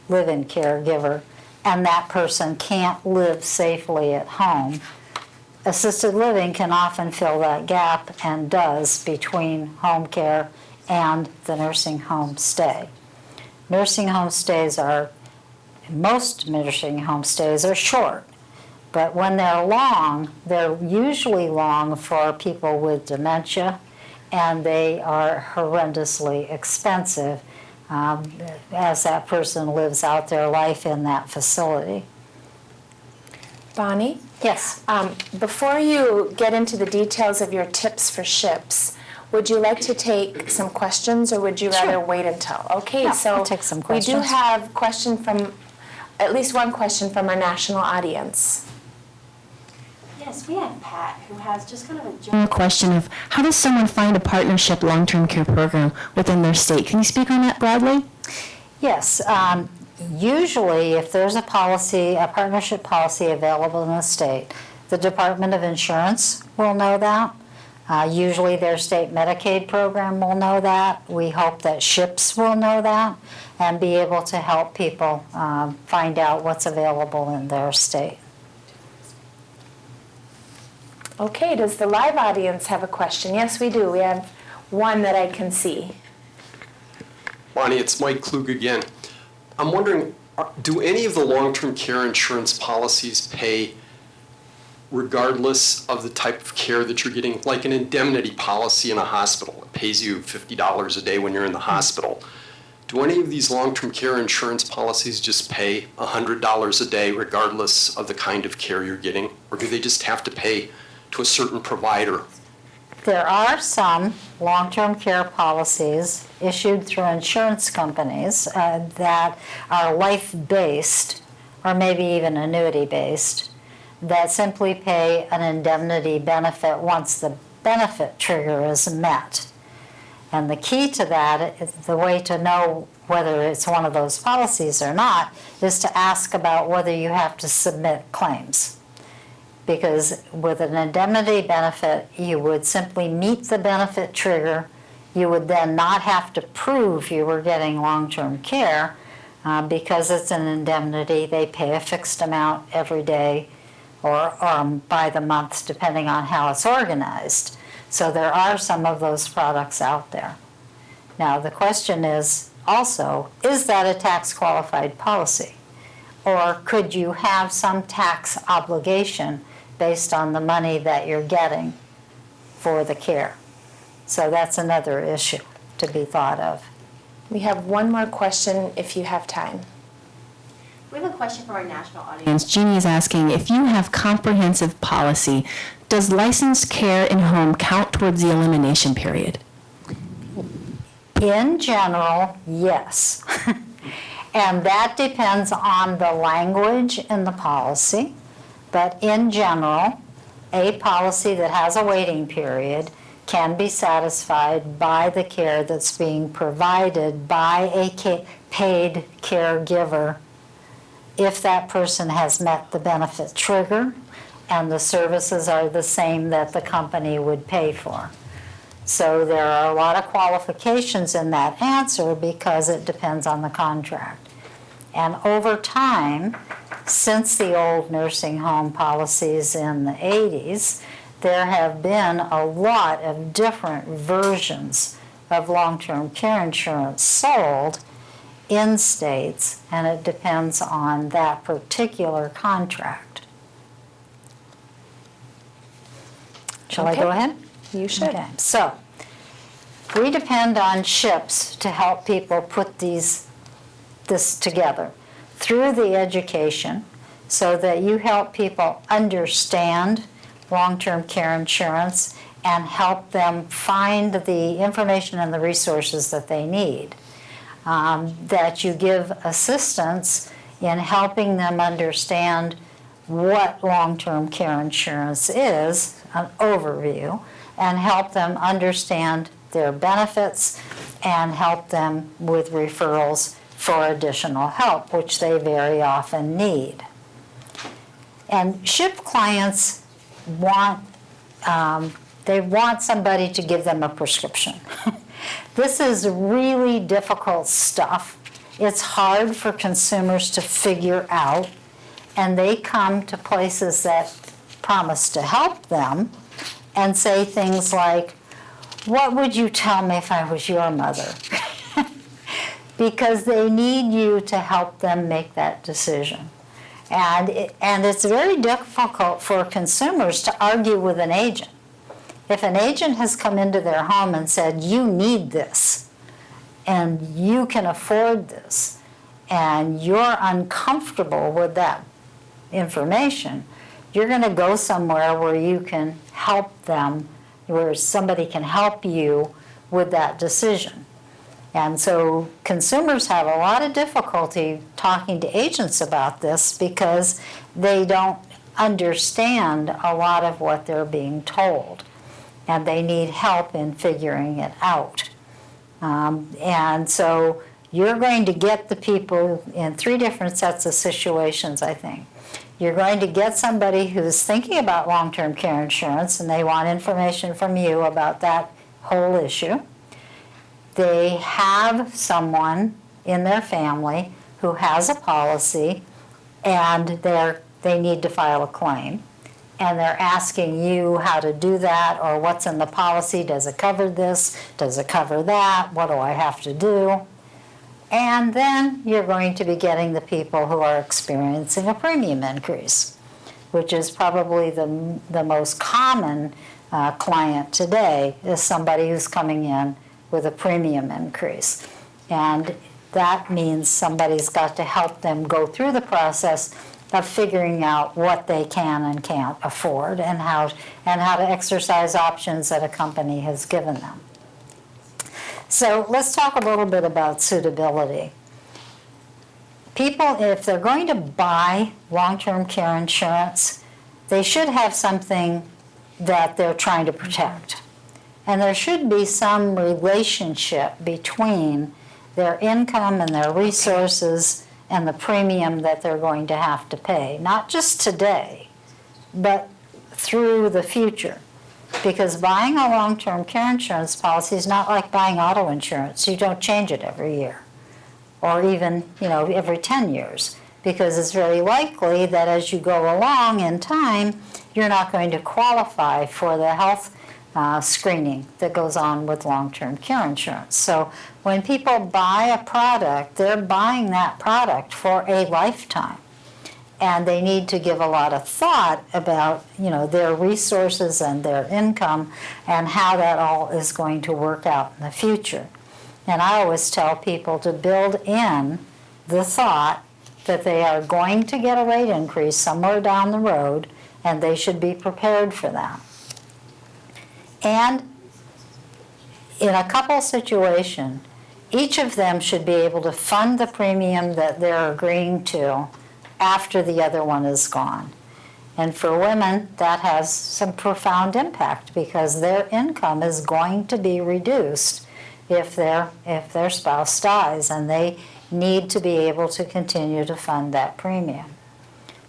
live-in caregiver and that person can't live safely at home. Assisted living can often fill that gap and does between home care and the nursing home stay. Most nursing home stays are short, but when they're long, they're usually long for people with dementia, and they are horrendously expensive as that person lives out their life in that facility. Bonnie? Yes. Before you get into the details of your tips for SHIPs, would you like to take some questions, or would you rather Sure. wait until? Okay, Yeah, so I'll take some we do questions. have at least one question from our national audience. Yes, we have Pat, who has just kind of a general question of how does someone find a partnership long-term care program within their state? Can you speak on that broadly? Yes. Usually, if there's a policy, a partnership policy available in the state, the Department of Insurance will know that. Usually their state Medicaid program will know that. We hope that SHIPS will know that and be able to help people find out what's available in their state. Okay, does the live audience have a question? Yes, we do. We have one that I can see. Bonnie, it's Mike Klug again. I'm wondering, do any of the long-term care insurance policies pay regardless of the type of care that you're getting? Like an indemnity policy in a hospital, it pays you $50 a day when you're in the hospital. Do any of these long-term care insurance policies just pay $100 a day regardless of the kind of care you're getting? Or do they just have to pay to a certain provider? There are some long-term care policies issued through insurance companies that are life-based, or maybe even annuity-based, that simply pay an indemnity benefit once the benefit trigger is met. And the key to that, the way to know whether it's one of those policies or not, is to ask about whether you have to submit claims. Because with an indemnity benefit, you would simply meet the benefit trigger. You would then not have to prove you were getting long-term care because it's an indemnity. They pay a fixed amount every day or by the month, depending on how it's organized. So there are some of those products out there. Now, the question is also, is that a tax-qualified policy? Or could you have some tax obligation based on the money that you're getting for the care? So that's another issue to be thought of. We have one more question if you have time. We have a question from our national audience. Jeannie is asking, if you have comprehensive policy, does licensed care in home count towards the elimination period? In general, yes. And that depends on the language in the policy. But in general, a policy that has a waiting period can be satisfied by the care that's being provided by a paid caregiver if that person has met the benefit trigger and the services are the same that the company would pay for. So there are a lot of qualifications in that answer because it depends on the contract. And over time, since the old nursing home policies in the 80s, there have been a lot of different versions of long-term care insurance sold in states, and it depends on that particular contract. Shall I go ahead? You should. Okay, so we depend on SHIPS to help people put this together through the education so that you help people understand long-term care insurance and help them find the information and the resources that they need. That you give assistance in helping them understand what long-term care insurance is, an overview, and help them understand their benefits and help them with referrals for additional help, which they very often need. And SHIP clients want somebody to give them a prescription. This is really difficult stuff. It's hard for consumers to figure out, and they come to places that promise to help them and say things like, "What would you tell me if I was your mother?" Because they need you to help them make that decision. And it's very difficult for consumers to argue with an agent. If an agent has come into their home and said, "You need this, and you can afford this," and you're uncomfortable with that information, you're going to go somewhere where you can help them, where somebody can help you with that decision. And so consumers have a lot of difficulty talking to agents about this because they don't understand a lot of what they're being told, and they need help in figuring it out. And so you're going to get the people in 3 different sets of situations, I think. You're going to get somebody who's thinking about long-term care insurance, and they want information from you about that whole issue. They have someone in their family who has a policy, and they need to file a claim. And they're asking you how to do that, or what's in the policy. Does it cover this? Does it cover that? What do I have to do? And then you're going to be getting the people who are experiencing a premium increase, which is probably the most common client today, is somebody who's coming in with a premium increase. And that means somebody's got to help them go through the process of figuring out what they can and can't afford, and how to exercise options that a company has given them. So let's talk a little bit about suitability. People, if they're going to buy long-term care insurance, they should have something that they're trying to protect. And there should be some relationship between their income and their resources and the premium that they're going to have to pay, not just today, but through the future. Because buying a long-term care insurance policy is not like buying auto insurance. You don't change it every year, or even, every 10 years, because it's very likely that as you go along in time, you're not going to qualify for the health screening that goes on with long-term care insurance. So when people buy a product, they're buying that product for a lifetime. And they need to give a lot of thought about, their resources and their income and how that all is going to work out in the future. And I always tell people to build in the thought that they are going to get a rate increase somewhere down the road, and they should be prepared for that. And in a couple situations, each of them should be able to fund the premium that they're agreeing to after the other one is gone. And for women, that has some profound impact, because their income is going to be reduced if their spouse dies, and they need to be able to continue to fund that premium.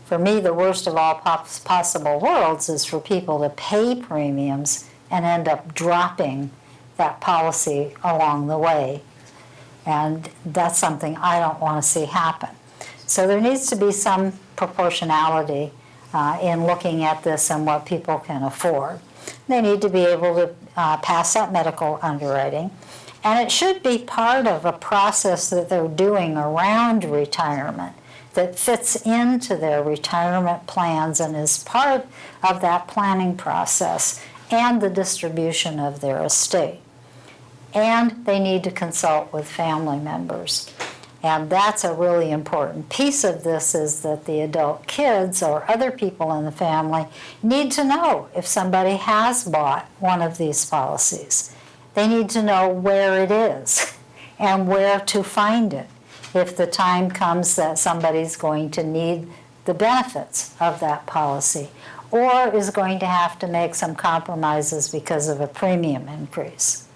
For me, the worst of all possible worlds is for people to pay premiums and end up dropping that policy along the way. And that's something I don't want to see happen. So there needs to be some proportionality in looking at this and what people can afford. They need to be able to pass that medical underwriting. And it should be part of a process that they're doing around retirement that fits into their retirement plans and is part of that planning process and the distribution of their estate. And they need to consult with family members. And that's a really important piece of this, is that the adult kids or other people in the family need to know if somebody has bought one of these policies. They need to know where it is and where to find it if the time comes that somebody's going to need the benefits of that policy, or is going to have to make some compromises because of a premium increase.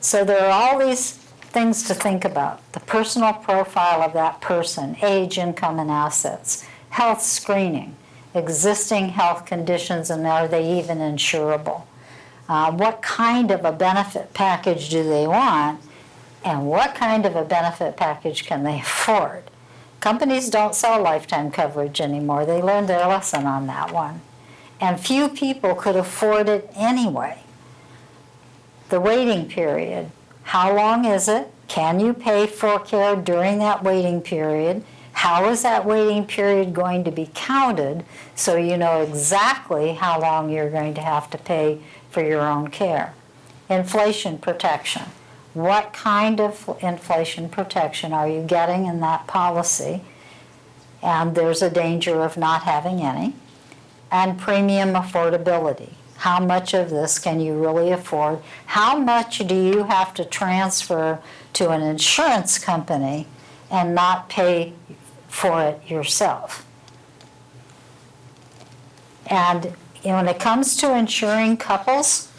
So there are all these things to think about: the personal profile of that person, age, income, and assets, health screening, existing health conditions, and are they even insurable? What kind of a benefit package do they want, and what kind of a benefit package can they afford? Companies don't sell lifetime coverage anymore. They learned their lesson on that one. And few people could afford it anyway. The waiting period. How long is it? Can you pay for care during that waiting period? How is that waiting period going to be counted so you know exactly how long you're going to have to pay for your own care? Inflation protection. What kind of inflation protection are you getting in that policy? And there's a danger of not having any. And premium affordability. How much of this can you really afford? How much do you have to transfer to an insurance company and not pay for it yourself? And when it comes to insuring couples,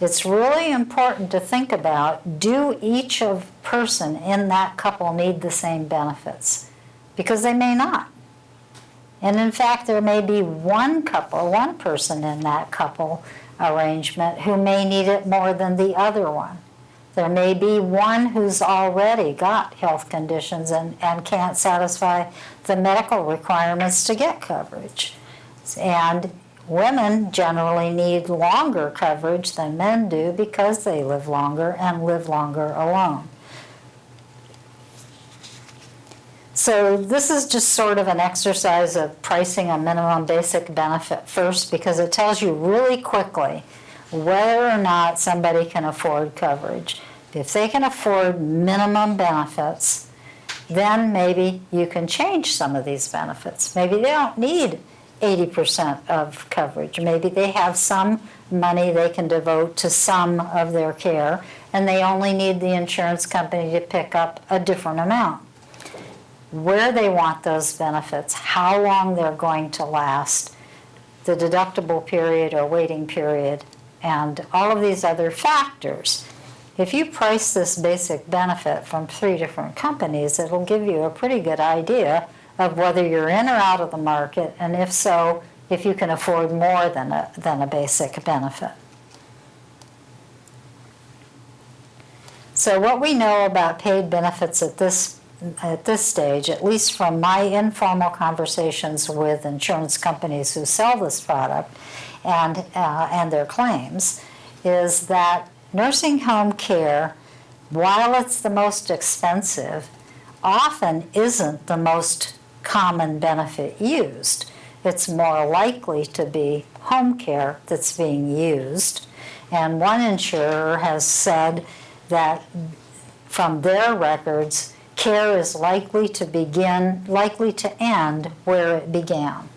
it's really important to think about, do each of person in that couple need the same benefits? Because they may not. And in fact, there may be one person in that couple arrangement who may need it more than the other one. There may be one who's already got health conditions and can't satisfy the medical requirements to get coverage. And women generally need longer coverage than men do because they live longer and live longer alone. So this is just sort of an exercise of pricing a minimum basic benefit first, because it tells you really quickly whether or not somebody can afford coverage. If they can afford minimum benefits, then maybe you can change some of these benefits. Maybe they don't need 80% of coverage. Maybe they have some money they can devote to some of their care, and they only need the insurance company to pick up a different amount. Where they want those benefits, how long they're going to last, the deductible period or waiting period, and all of these other factors. If you price this basic benefit from 3 different companies, it'll give you a pretty good idea of whether you're in or out of the market, and if so, if you can afford more than a basic benefit. So what we know about paid benefits at this stage, at least from my informal conversations with insurance companies who sell this product and their claims, is that nursing home care, while it's the most expensive, often isn't the most common benefit used. It's more likely to be home care that's being used. And one insurer has said that from their records, care is likely to end where it began,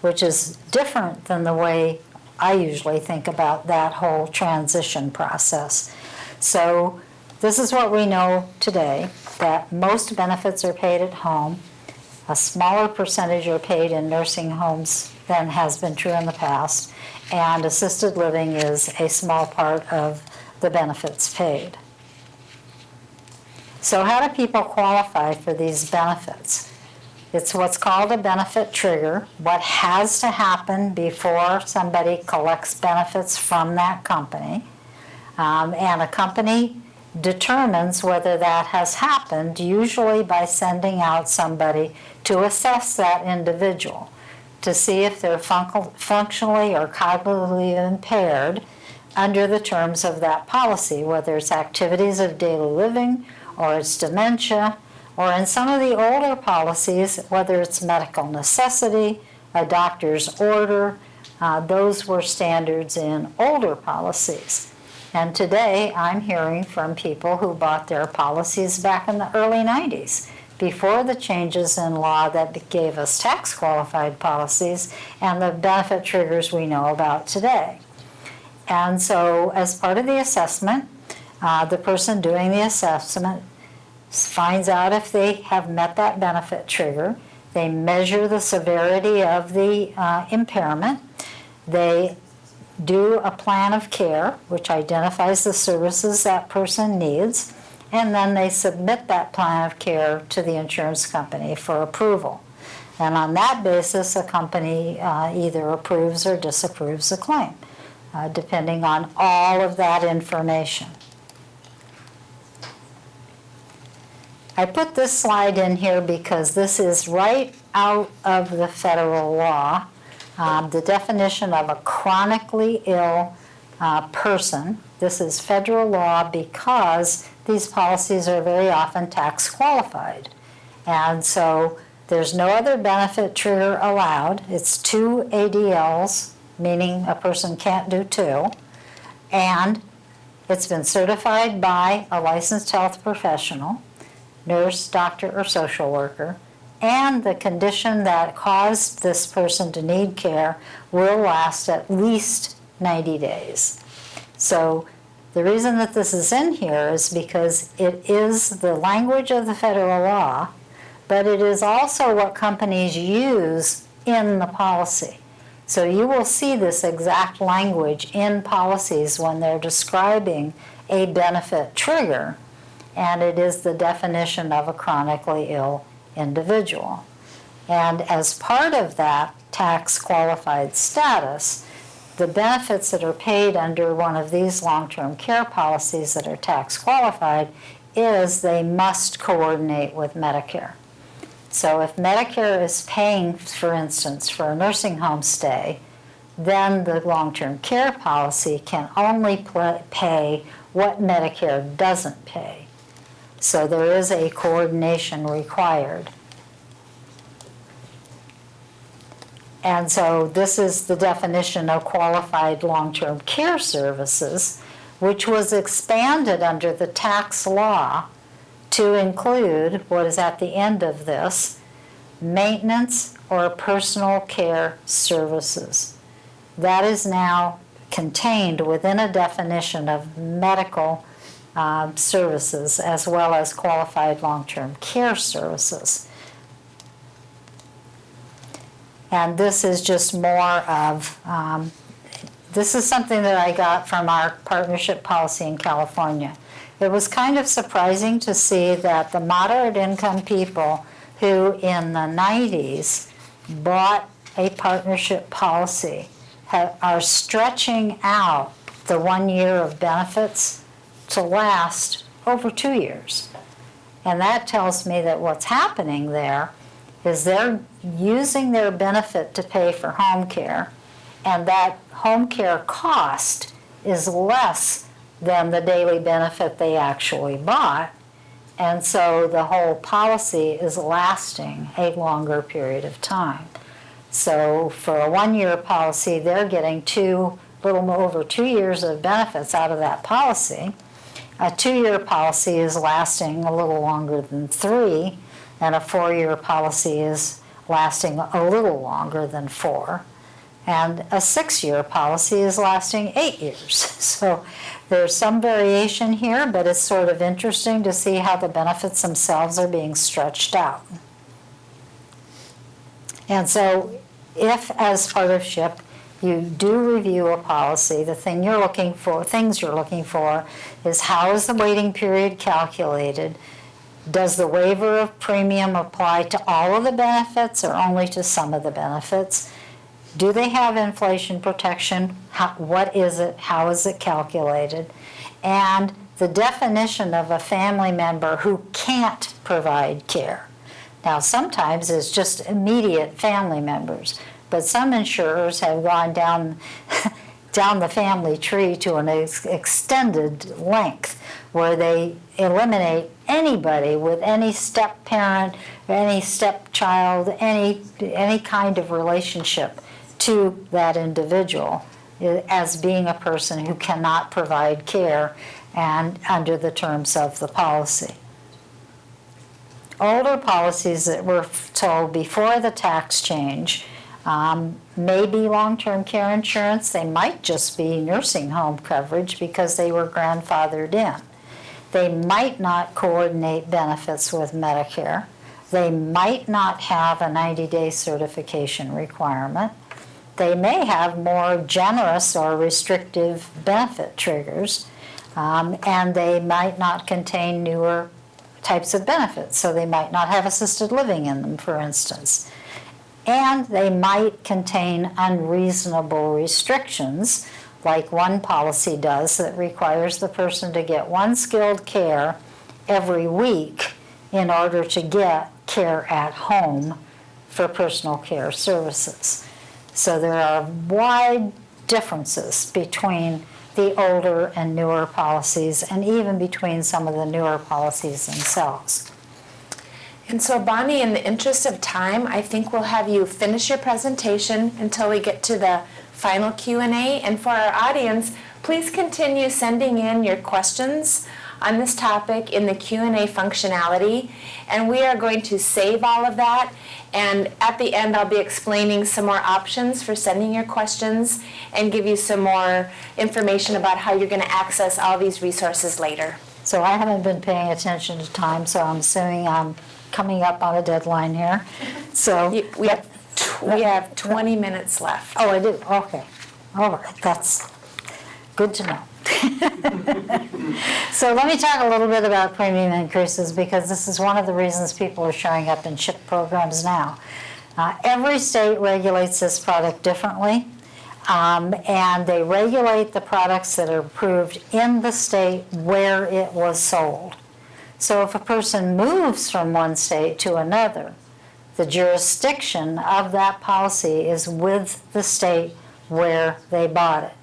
which is different than the way I usually think about that whole transition process. So this is what we know today, that most benefits are paid at home. A smaller percentage are paid in nursing homes than has been true in the past, and assisted living is a small part of the benefits paid. So how do people qualify for these benefits? It's what's called a benefit trigger, what has to happen before somebody collects benefits from that company. And a company determines whether that has happened, usually by sending out somebody to assess that individual, to see if they're functionally or cognitively impaired under the terms of that policy, whether it's activities of daily living, or it's dementia, or in some of the older policies, whether it's medical necessity, a doctor's order. Those were standards in older policies. And today, I'm hearing from people who bought their policies back in the early 90s, before the changes in law that gave us tax-qualified policies and the benefit triggers we know about today. And so, as part of the assessment, the person doing the assessment finds out if they have met that benefit trigger. They measure the severity of the impairment. They do a plan of care, which identifies the services that person needs, and then they submit that plan of care to the insurance company for approval. And on that basis, a company either approves or disapproves the claim, depending on all of that information. I put this slide in here because this is right out of the federal law. The definition of a chronically ill person. This is federal law because these policies are very often tax qualified. And so there's no other benefit trigger allowed. It's 2 ADLs, meaning a person can't do 2. And it's been certified by a licensed health professional, nurse, doctor, or social worker, and the condition that caused this person to need care will last at least 90 days. So the reason that this is in here is because it is the language of the federal law, but it is also what companies use in the policy. So you will see this exact language in policies when they're describing a benefit trigger, and it is the definition of a chronically ill individual. And as part of that tax qualified status, the benefits that are paid under one of these long-term care policies that are tax qualified is they must coordinate with Medicare. So if Medicare is paying, for instance, for a nursing home stay, then the long-term care policy can only pay what Medicare doesn't pay. So there is a coordination required. And so this is the definition of qualified long-term care services, which was expanded under the tax law to include what is at the end of this, maintenance or personal care services. That is now contained within a definition of medical services as well as qualified long-term care services. And this is just more of, this is something that I got from our partnership policy in California. It was kind of surprising to see that the moderate income people who in the 90s bought a partnership policy are stretching out the 1 year of benefits to last over 2 years. And that tells me that what's happening there is they're using their benefit to pay for home care, and that home care cost is less than the daily benefit they actually bought, and so the whole policy is lasting a longer period of time. So for a 1 year policy, they're getting little over 2 years of benefits out of that policy. A 2 year policy is lasting a little longer than 3, and a 4 year policy is lasting a little longer than 4. And a 6 year policy is lasting 8 years. So there's some variation here, but it's sort of interesting to see how the benefits themselves are being stretched out. And so if, as part of SHIP, you do review a policy, the things you're looking for is how is the waiting period calculated? Does the waiver of premium apply to all of the benefits or only to some of the benefits? Do they have inflation protection? What is it? How is it calculated? And the definition of a family member who can't provide care. Now, sometimes it's just immediate family members, but some insurers have gone down the family tree to an extended length where they eliminate anybody with any step-parent, any stepchild, any kind of relationship to that individual as being a person who cannot provide care and under the terms of the policy. Older policies that were told before the tax change may be long-term care insurance. They might just be nursing home coverage because they were grandfathered in. They might not coordinate benefits with Medicare. They might not have a 90-day certification requirement. They may have more generous or restrictive benefit triggers, and they might not contain newer types of benefits. So they might not have assisted living in them, for instance. And they might contain unreasonable restrictions, like one policy does that requires the person to get one skilled care every week in order to get care at home for personal care services. So there are wide differences between the older and newer policies, and even between some of the newer policies themselves. And so, Bonnie, in the interest of time, I think we'll have you finish your presentation until we get to the final Q&A. And for our audience, please continue sending in your questions on this topic in the Q&A functionality. And we are going to save all of that. And at the end, I'll be explaining some more options for sending your questions and give you some more information about how you're going to access all these resources later. So I haven't been paying attention to time, so I'm assuming I'm coming up on a deadline here. So We have We have 20 minutes left. Oh, I do, okay. All right, that's good to know. So let me talk a little bit about premium increases, because this is one of the reasons people are showing up in CHIP programs now. Every state regulates this product differently, and they regulate the products that are approved in the state where it was sold. So if a person moves from one state to another, the jurisdiction of that policy is with the state where they bought it.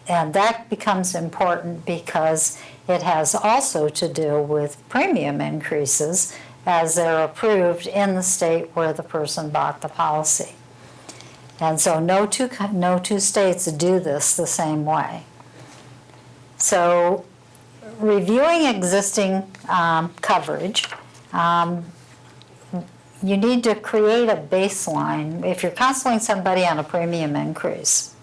And that becomes important because it has also to do with premium increases as they're approved in the state where the person bought the policy. And so no two states do this the same way. So reviewing existing coverage, you need to create a baseline. If you're counseling somebody on a premium increase,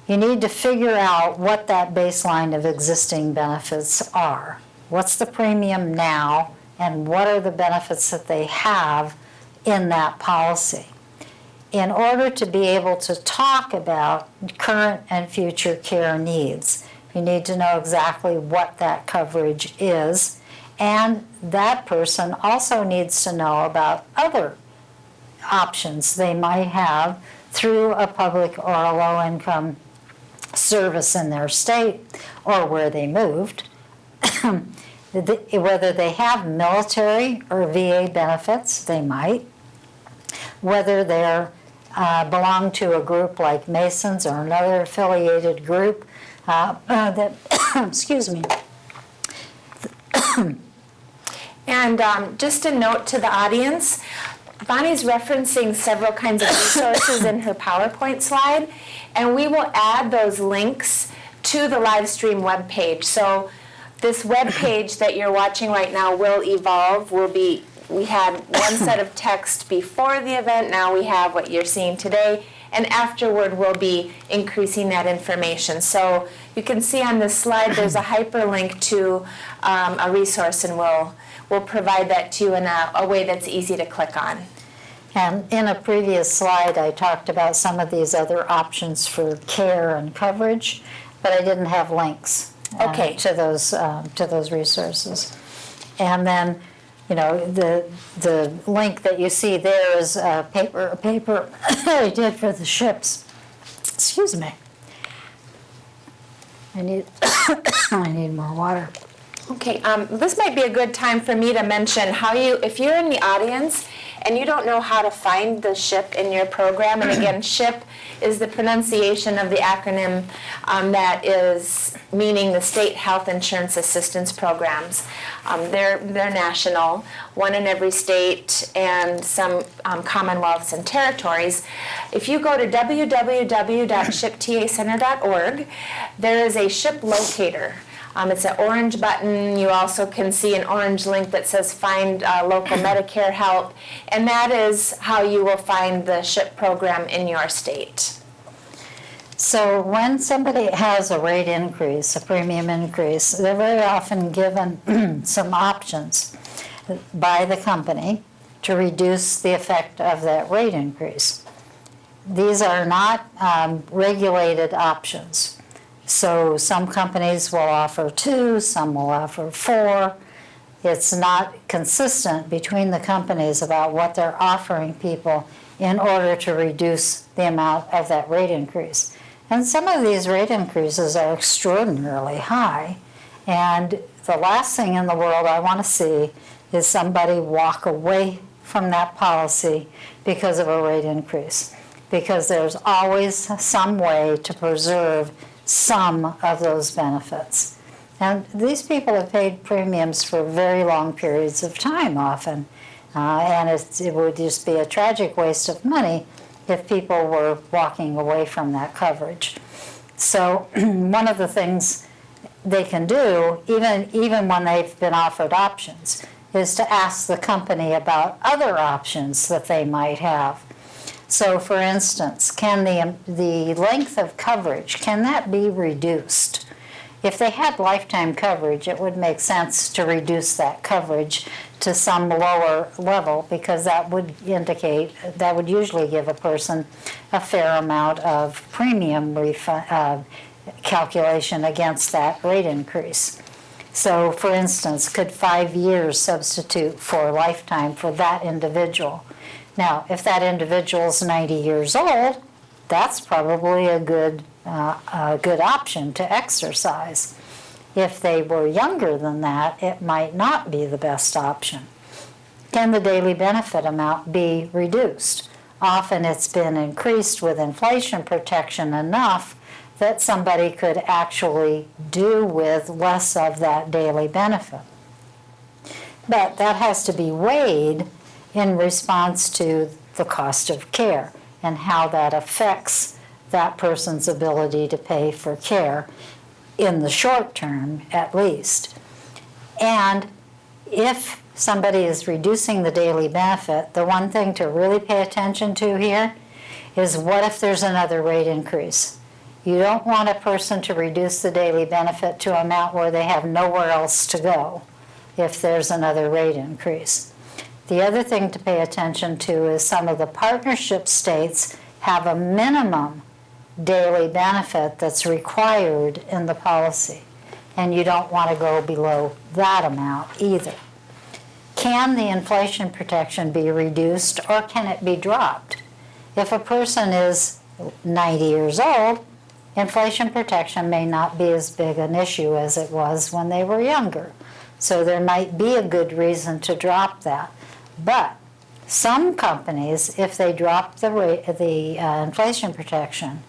you need to figure out what that baseline of existing benefits are. What's the premium now, and what are the benefits that they have in that policy? In order to be able to talk about current and future care needs, you need to know exactly what that coverage is, and that person also needs to know about other options they might have through a public or a low-income service in their state or where they moved, whether they have military or VA benefits, they might, whether they belong to a group like Masons or another affiliated group that, excuse me. And just a note to the audience, Bonnie's referencing several kinds of resources in her PowerPoint slide, and we will add those links to the Livestream webpage. So this webpage that you're watching right now will evolve. We had one set of text before the event, now we have what you're seeing today, and afterward we'll be increasing that information. So you can see on this slide there's a hyperlink to a resource, and we'll provide that to you in a way that's easy to click on. And in a previous slide, I talked about some of these other options for care and coverage, but I didn't have links to those resources. And then, you know, the link that you see there is a paper I did for the ships. Excuse me. I need more water. Okay, this might be a good time for me to mention how if you're in the audience and you don't know how to find the SHIP in your program, and again, SHIP is the pronunciation of the acronym that is meaning the State Health Insurance Assistance Programs. They're national, one in every state and some commonwealths and territories. If you go to www.shiptacenter.org, there is a SHIP locator. It's an orange button. You also can see an orange link that says Find Local Medicare Help, and that is how you will find the SHIP program in your state. So when somebody has a rate increase, a premium increase, they're very often given some options by the company to reduce the effect of that rate increase. These are not regulated options. So some companies will offer 2, some will offer 4. It's not consistent between the companies about what they're offering people in order to reduce the amount of that rate increase. And some of these rate increases are extraordinarily high. And the last thing in the world I want to see is somebody walk away from that policy because of a rate increase. Because there's always some way to preserve some of those benefits. And these people have paid premiums for very long periods of time often, and it would just be a tragic waste of money if people were walking away from that coverage. So one of the things they can do, even when they've been offered options, is to ask the company about other options that they might have. So, for instance, can the length of coverage, can that be reduced? If they had lifetime coverage, it would make sense to reduce that coverage to some lower level, because that would usually give a person a fair amount of premium calculation against that rate increase. So, for instance, could 5 years substitute for lifetime for that individual? Now, if that individual is 90 years old, that's probably a good option to exercise. If they were younger than that, it might not be the best option. Can the daily benefit amount be reduced? Often it's been increased with inflation protection enough that somebody could actually do with less of that daily benefit. But that has to be weighed in response to the cost of care and how that affects that person's ability to pay for care in the short term, at least. And if somebody is reducing the daily benefit, the one thing to really pay attention to here is, what if there's another rate increase? You don't want a person to reduce the daily benefit to an amount where they have nowhere else to go if there's another rate increase. The other thing to pay attention to is some of the partnership states have a minimum daily benefit that's required in the policy, and you don't want to go below that amount either. Can the inflation protection be reduced, or can it be dropped? If a person is 90 years old, inflation protection may not be as big an issue as it was when they were younger. So there might be a good reason to drop that. But some companies, if they drop the inflation protection,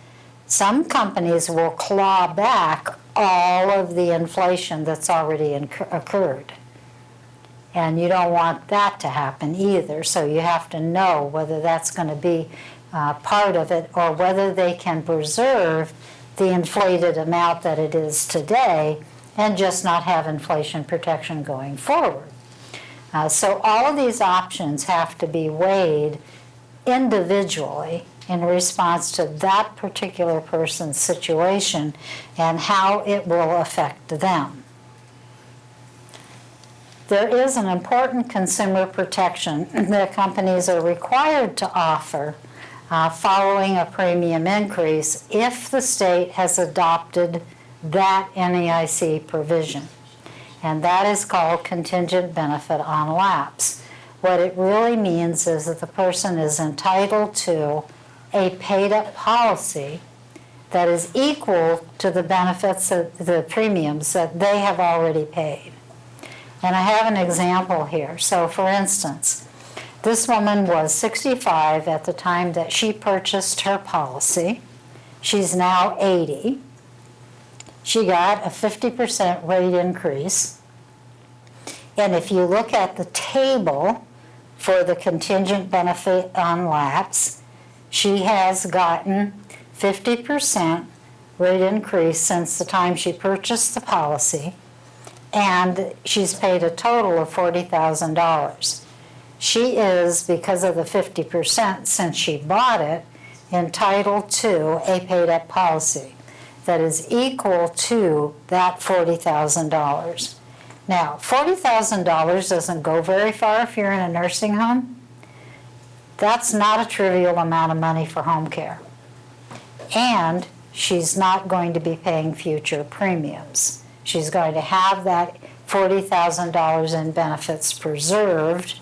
some companies will claw back all of the inflation that's already occurred. And you don't want that to happen either. So you have to know whether that's going to be part of it, or whether they can preserve the inflated amount that it is today and just not have inflation protection going forward. So all of these options have to be weighed individually in response to that particular person's situation and how it will affect them. There is an important consumer protection that companies are required to offer following a premium increase if the state has adopted that NAIC provision. And that is called contingent benefit on lapse. What it really means is that the person is entitled to a paid-up policy that is equal to the benefits, the premiums that they have already paid. And I have an example here. So, for instance, this woman was 65 at the time that she purchased her policy. She's now 80. She got a 50% rate increase. And if you look at the table for the contingent benefit on lapse, she has gotten 50% rate increase since the time she purchased the policy, and she's paid a total of $40,000. She is, because of the 50% since she bought it, entitled to a paid-up policy that is equal to that $40,000. Now, $40,000 doesn't go very far if you're in a nursing home. That's not a trivial amount of money for home care. And she's not going to be paying future premiums. She's going to have that $40,000 in benefits preserved,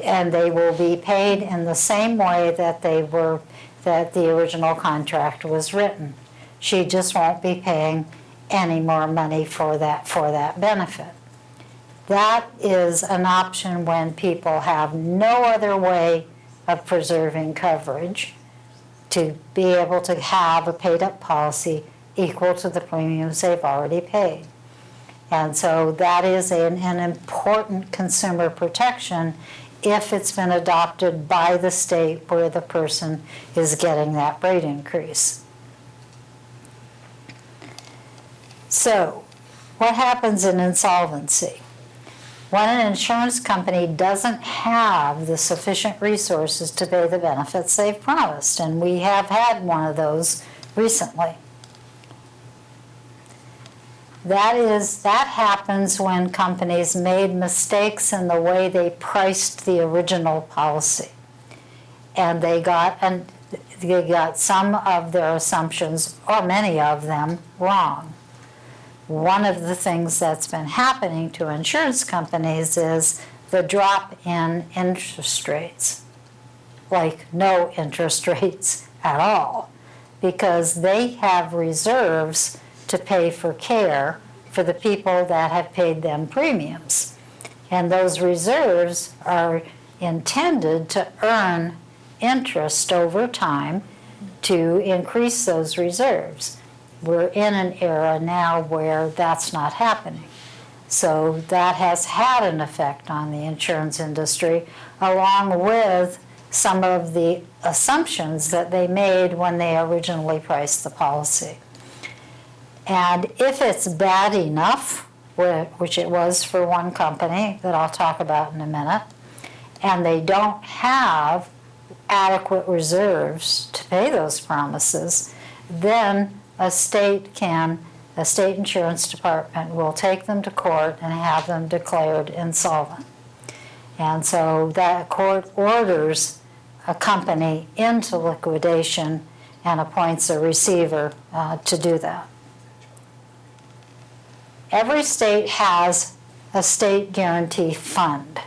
and they will be paid in the same way that the original contract was written. She just won't be paying any more money for that benefit. That is an option when people have no other way of preserving coverage, to be able to have a paid-up policy equal to the premiums they've already paid. And so that is an important consumer protection if it's been adopted by the state where the person is getting that rate increase. So, what happens in insolvency? When an insurance company doesn't have the sufficient resources to pay the benefits they've promised, and we have had one of those recently. That happens when companies made mistakes in the way they priced the original policy. And they got some of their assumptions, or many of them, wrong. One of the things that's been happening to insurance companies is the drop in interest rates, like no interest rates at all, because they have reserves to pay for care for the people that have paid them premiums. And those reserves are intended to earn interest over time to increase those reserves. We're in an era now where that's not happening. So that has had an effect on the insurance industry, along with some of the assumptions that they made when they originally priced the policy. And if it's bad enough, which it was for one company that I'll talk about in a minute, and they don't have adequate reserves to pay those promises, then a state insurance department will take them to court and have them declared insolvent. And so that court orders a company into liquidation and appoints a receiver to do that. Every state has a state guarantee fund,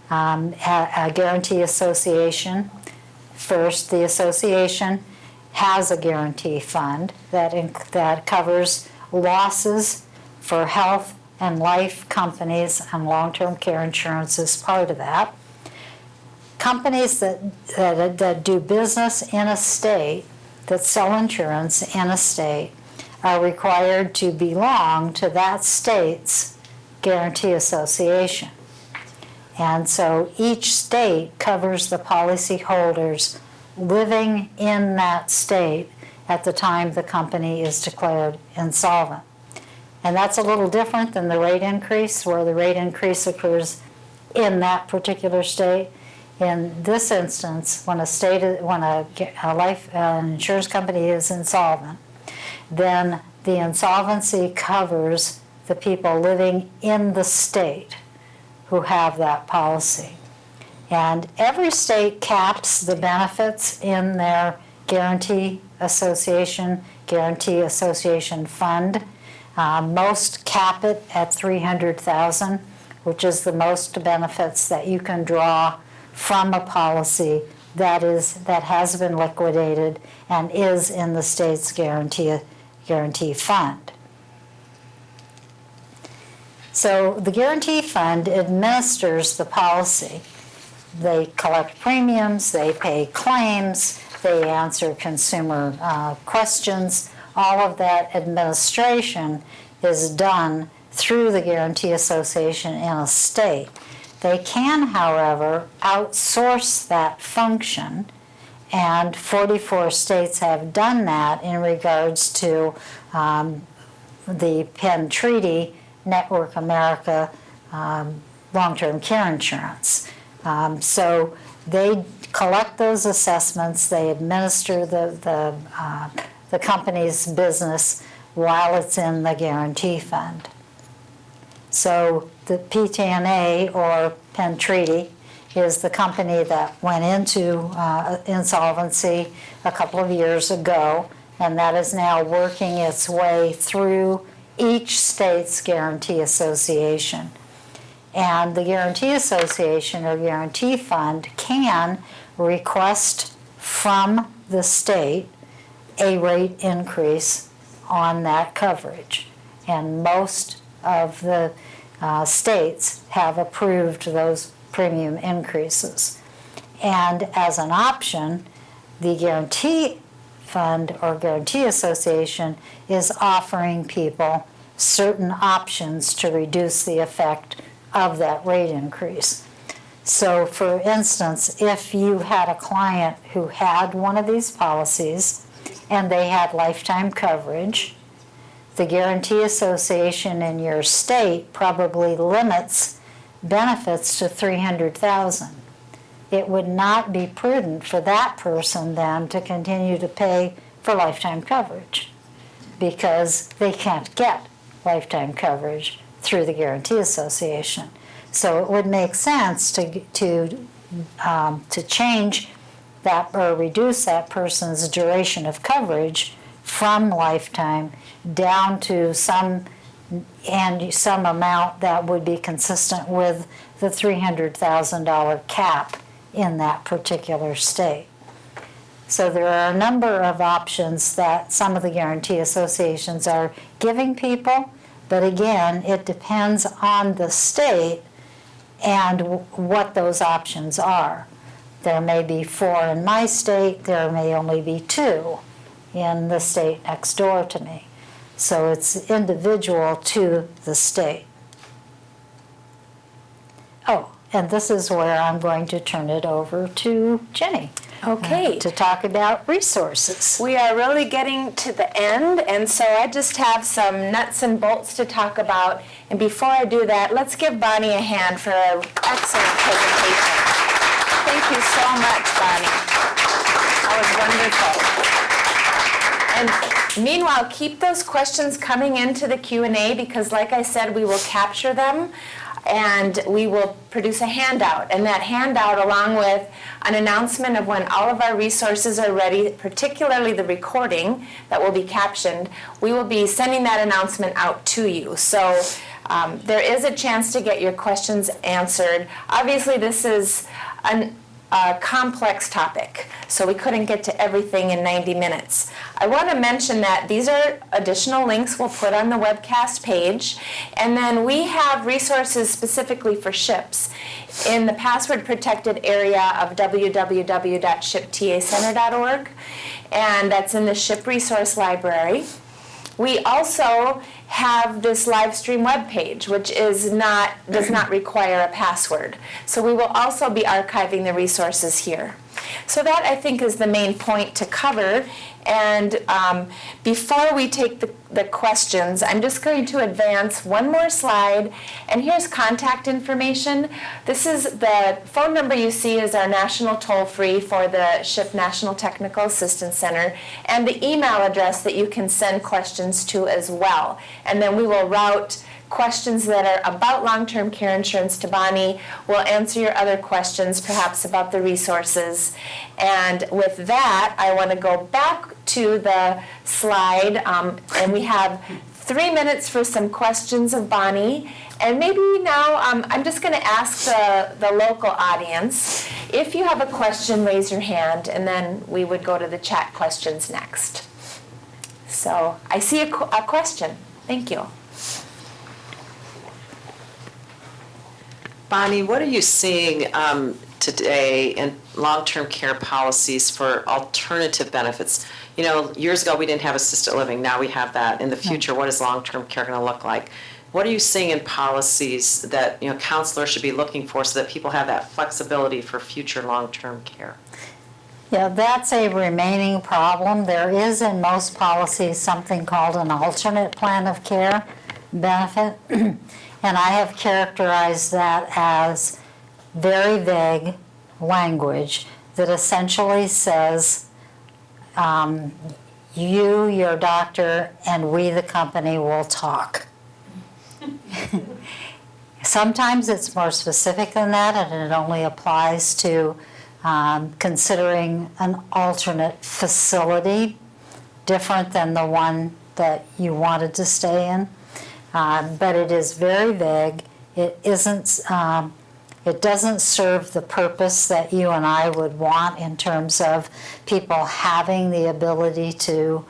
a guarantee association. First, the association has a guarantee fund that covers losses for health and life companies, and long-term care insurance is part of that. Companies that do business in a state, that sell insurance in a state, are required to belong to that state's guarantee association. And so each state covers the policyholders living in that state at the time the company is declared insolvent. And that's a little different than the rate increase, where the rate increase occurs in that particular state. In this instance, when an insurance company is insolvent, then the insolvency covers the people living in the state who have that policy. And every state caps the benefits in their guarantee association fund. Most cap it at $300,000, which is the most benefits that you can draw from a policy that has been liquidated and is in the state's guarantee fund. So the guarantee fund administers the policy. They collect premiums, they pay claims, they answer consumer questions. All of that administration is done through the guarantee association in a state. They can, however, outsource that function, and 44 states have done that in regards to the Penn Treaty, Network America, long-term care insurance. So they collect those assessments, they administer the company's business while it's in the guarantee fund. So the PTNA, or Penn Treaty, is the company that went into insolvency a couple of years ago, and that is now working its way through each state's guarantee association. And the guarantee association or guarantee fund can request from the state a rate increase on that coverage. And most of the states have approved those premium increases. And as an option, the guarantee fund or guarantee association is offering people certain options to reduce the effect of that rate increase. So for instance, if you had a client who had one of these policies and they had lifetime coverage, the guarantee association in your state probably limits benefits to $300,000. It would not be prudent for that person then to continue to pay for lifetime coverage because they can't get lifetime coverage through the Guarantee Association. So it would make sense to change that or reduce that person's duration of coverage from lifetime down to some amount that would be consistent with the $300,000 cap in that particular state. So there are a number of options that some of the guarantee associations are giving people, but again, it depends on the state and what those options are. There may be 4 in my state, there may only be 2 in the state next door to me. So it's individual to the state. Oh, and this is where I'm going to turn it over to Jenny. Okay. To talk about resources. We are really getting to the end, and so I just have some nuts and bolts to talk about. And before I do that, let's give Bonnie a hand for an excellent presentation. Thank you so much, Bonnie. That was wonderful. And meanwhile, keep those questions coming into the Q&A because, like I said, we will capture them. And we will produce a handout, and that handout, along with an announcement of when all of our resources are ready, particularly the recording that will be captioned, we will be sending that announcement out to you. So there is a chance to get your questions answered. Obviously, this is a complex topic, so we couldn't get to everything in 90 minutes. I want to mention that these are additional links we'll put on the webcast page, and then we have resources specifically for SHIPs in the password-protected area of www.shiptacenter.org, and that's in the SHIP Resource Library. We also have this Livestream webpage, which does not require a password. So we will also be archiving the resources here. So that, I think, is the main point to cover. And before we take the questions, I'm just going to advance one more slide. And here's contact information. This is the phone number you see is our national toll-free for the SHIP National Technical Assistance Center, and the email address that you can send questions to as well. And then we will route questions that are about long-term care insurance to Bonnie. We'll answer your other questions, perhaps about the resources. And with that, I want to go back to the slide, and we have 3 minutes for some questions of Bonnie. And maybe now I'm just going to ask the local audience, if you have a question, raise your hand, and then we would go to the chat questions next. So I see a question. Thank you. Bonnie, what are you seeing today in long-term care policies for alternative benefits? You know, years ago we didn't have assisted living. Now we have that. In the future, what is long-term care going to look like? What are you seeing in policies that counselors should be looking for so that people have that flexibility for future long-term care? Yeah, that's a remaining problem. There is in most policies something called an alternate plan of care benefit. And I have characterized that as very vague language that essentially says, you, your doctor, and we, the company, will talk. Sometimes it's more specific than that, and it only applies to considering an alternate facility different than the one that you wanted to stay in. But it is very vague. It doesn't serve the purpose that you and I would want in terms of people having the ability to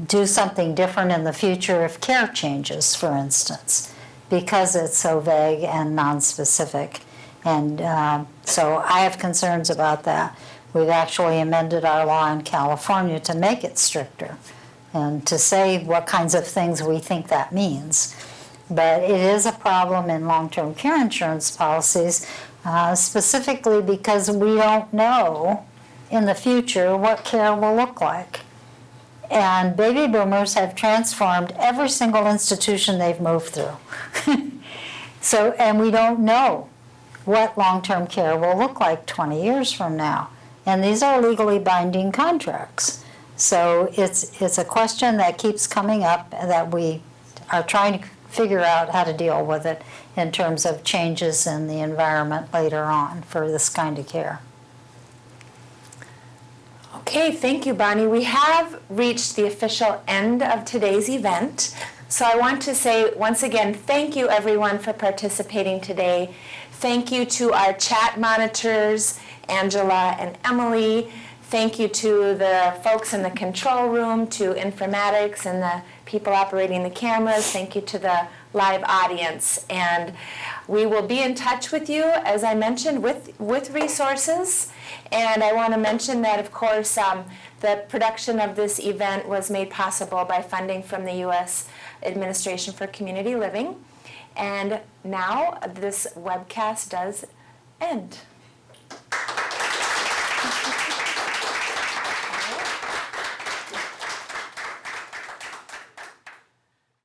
do something different in the future if care changes, for instance, because it's so vague and nonspecific. And so I have concerns about that. We've actually amended our law in California to make it stricter and to say what kinds of things we think that means. But it is a problem in long-term care insurance policies, specifically because we don't know in the future what care will look like. And baby boomers have transformed every single institution they've moved through. And we don't know what long-term care will look like 20 years from now. And these are legally binding contracts. So it's a question that keeps coming up that we are trying to figure out how to deal with it in terms of changes in the environment later on for this kind of care. Okay, thank you, Bonnie. We have reached the official end of today's event. So I want to say once again, thank you everyone for participating today. Thank you to our chat monitors, Angela and Emily. Thank you to the folks in the control room, to informatics and the people operating the cameras. Thank you to the live audience. And we will be in touch with you, as I mentioned, with resources. And I want to mention that, of course, the production of this event was made possible by funding from the U.S. Administration for Community Living. And now this webcast does end.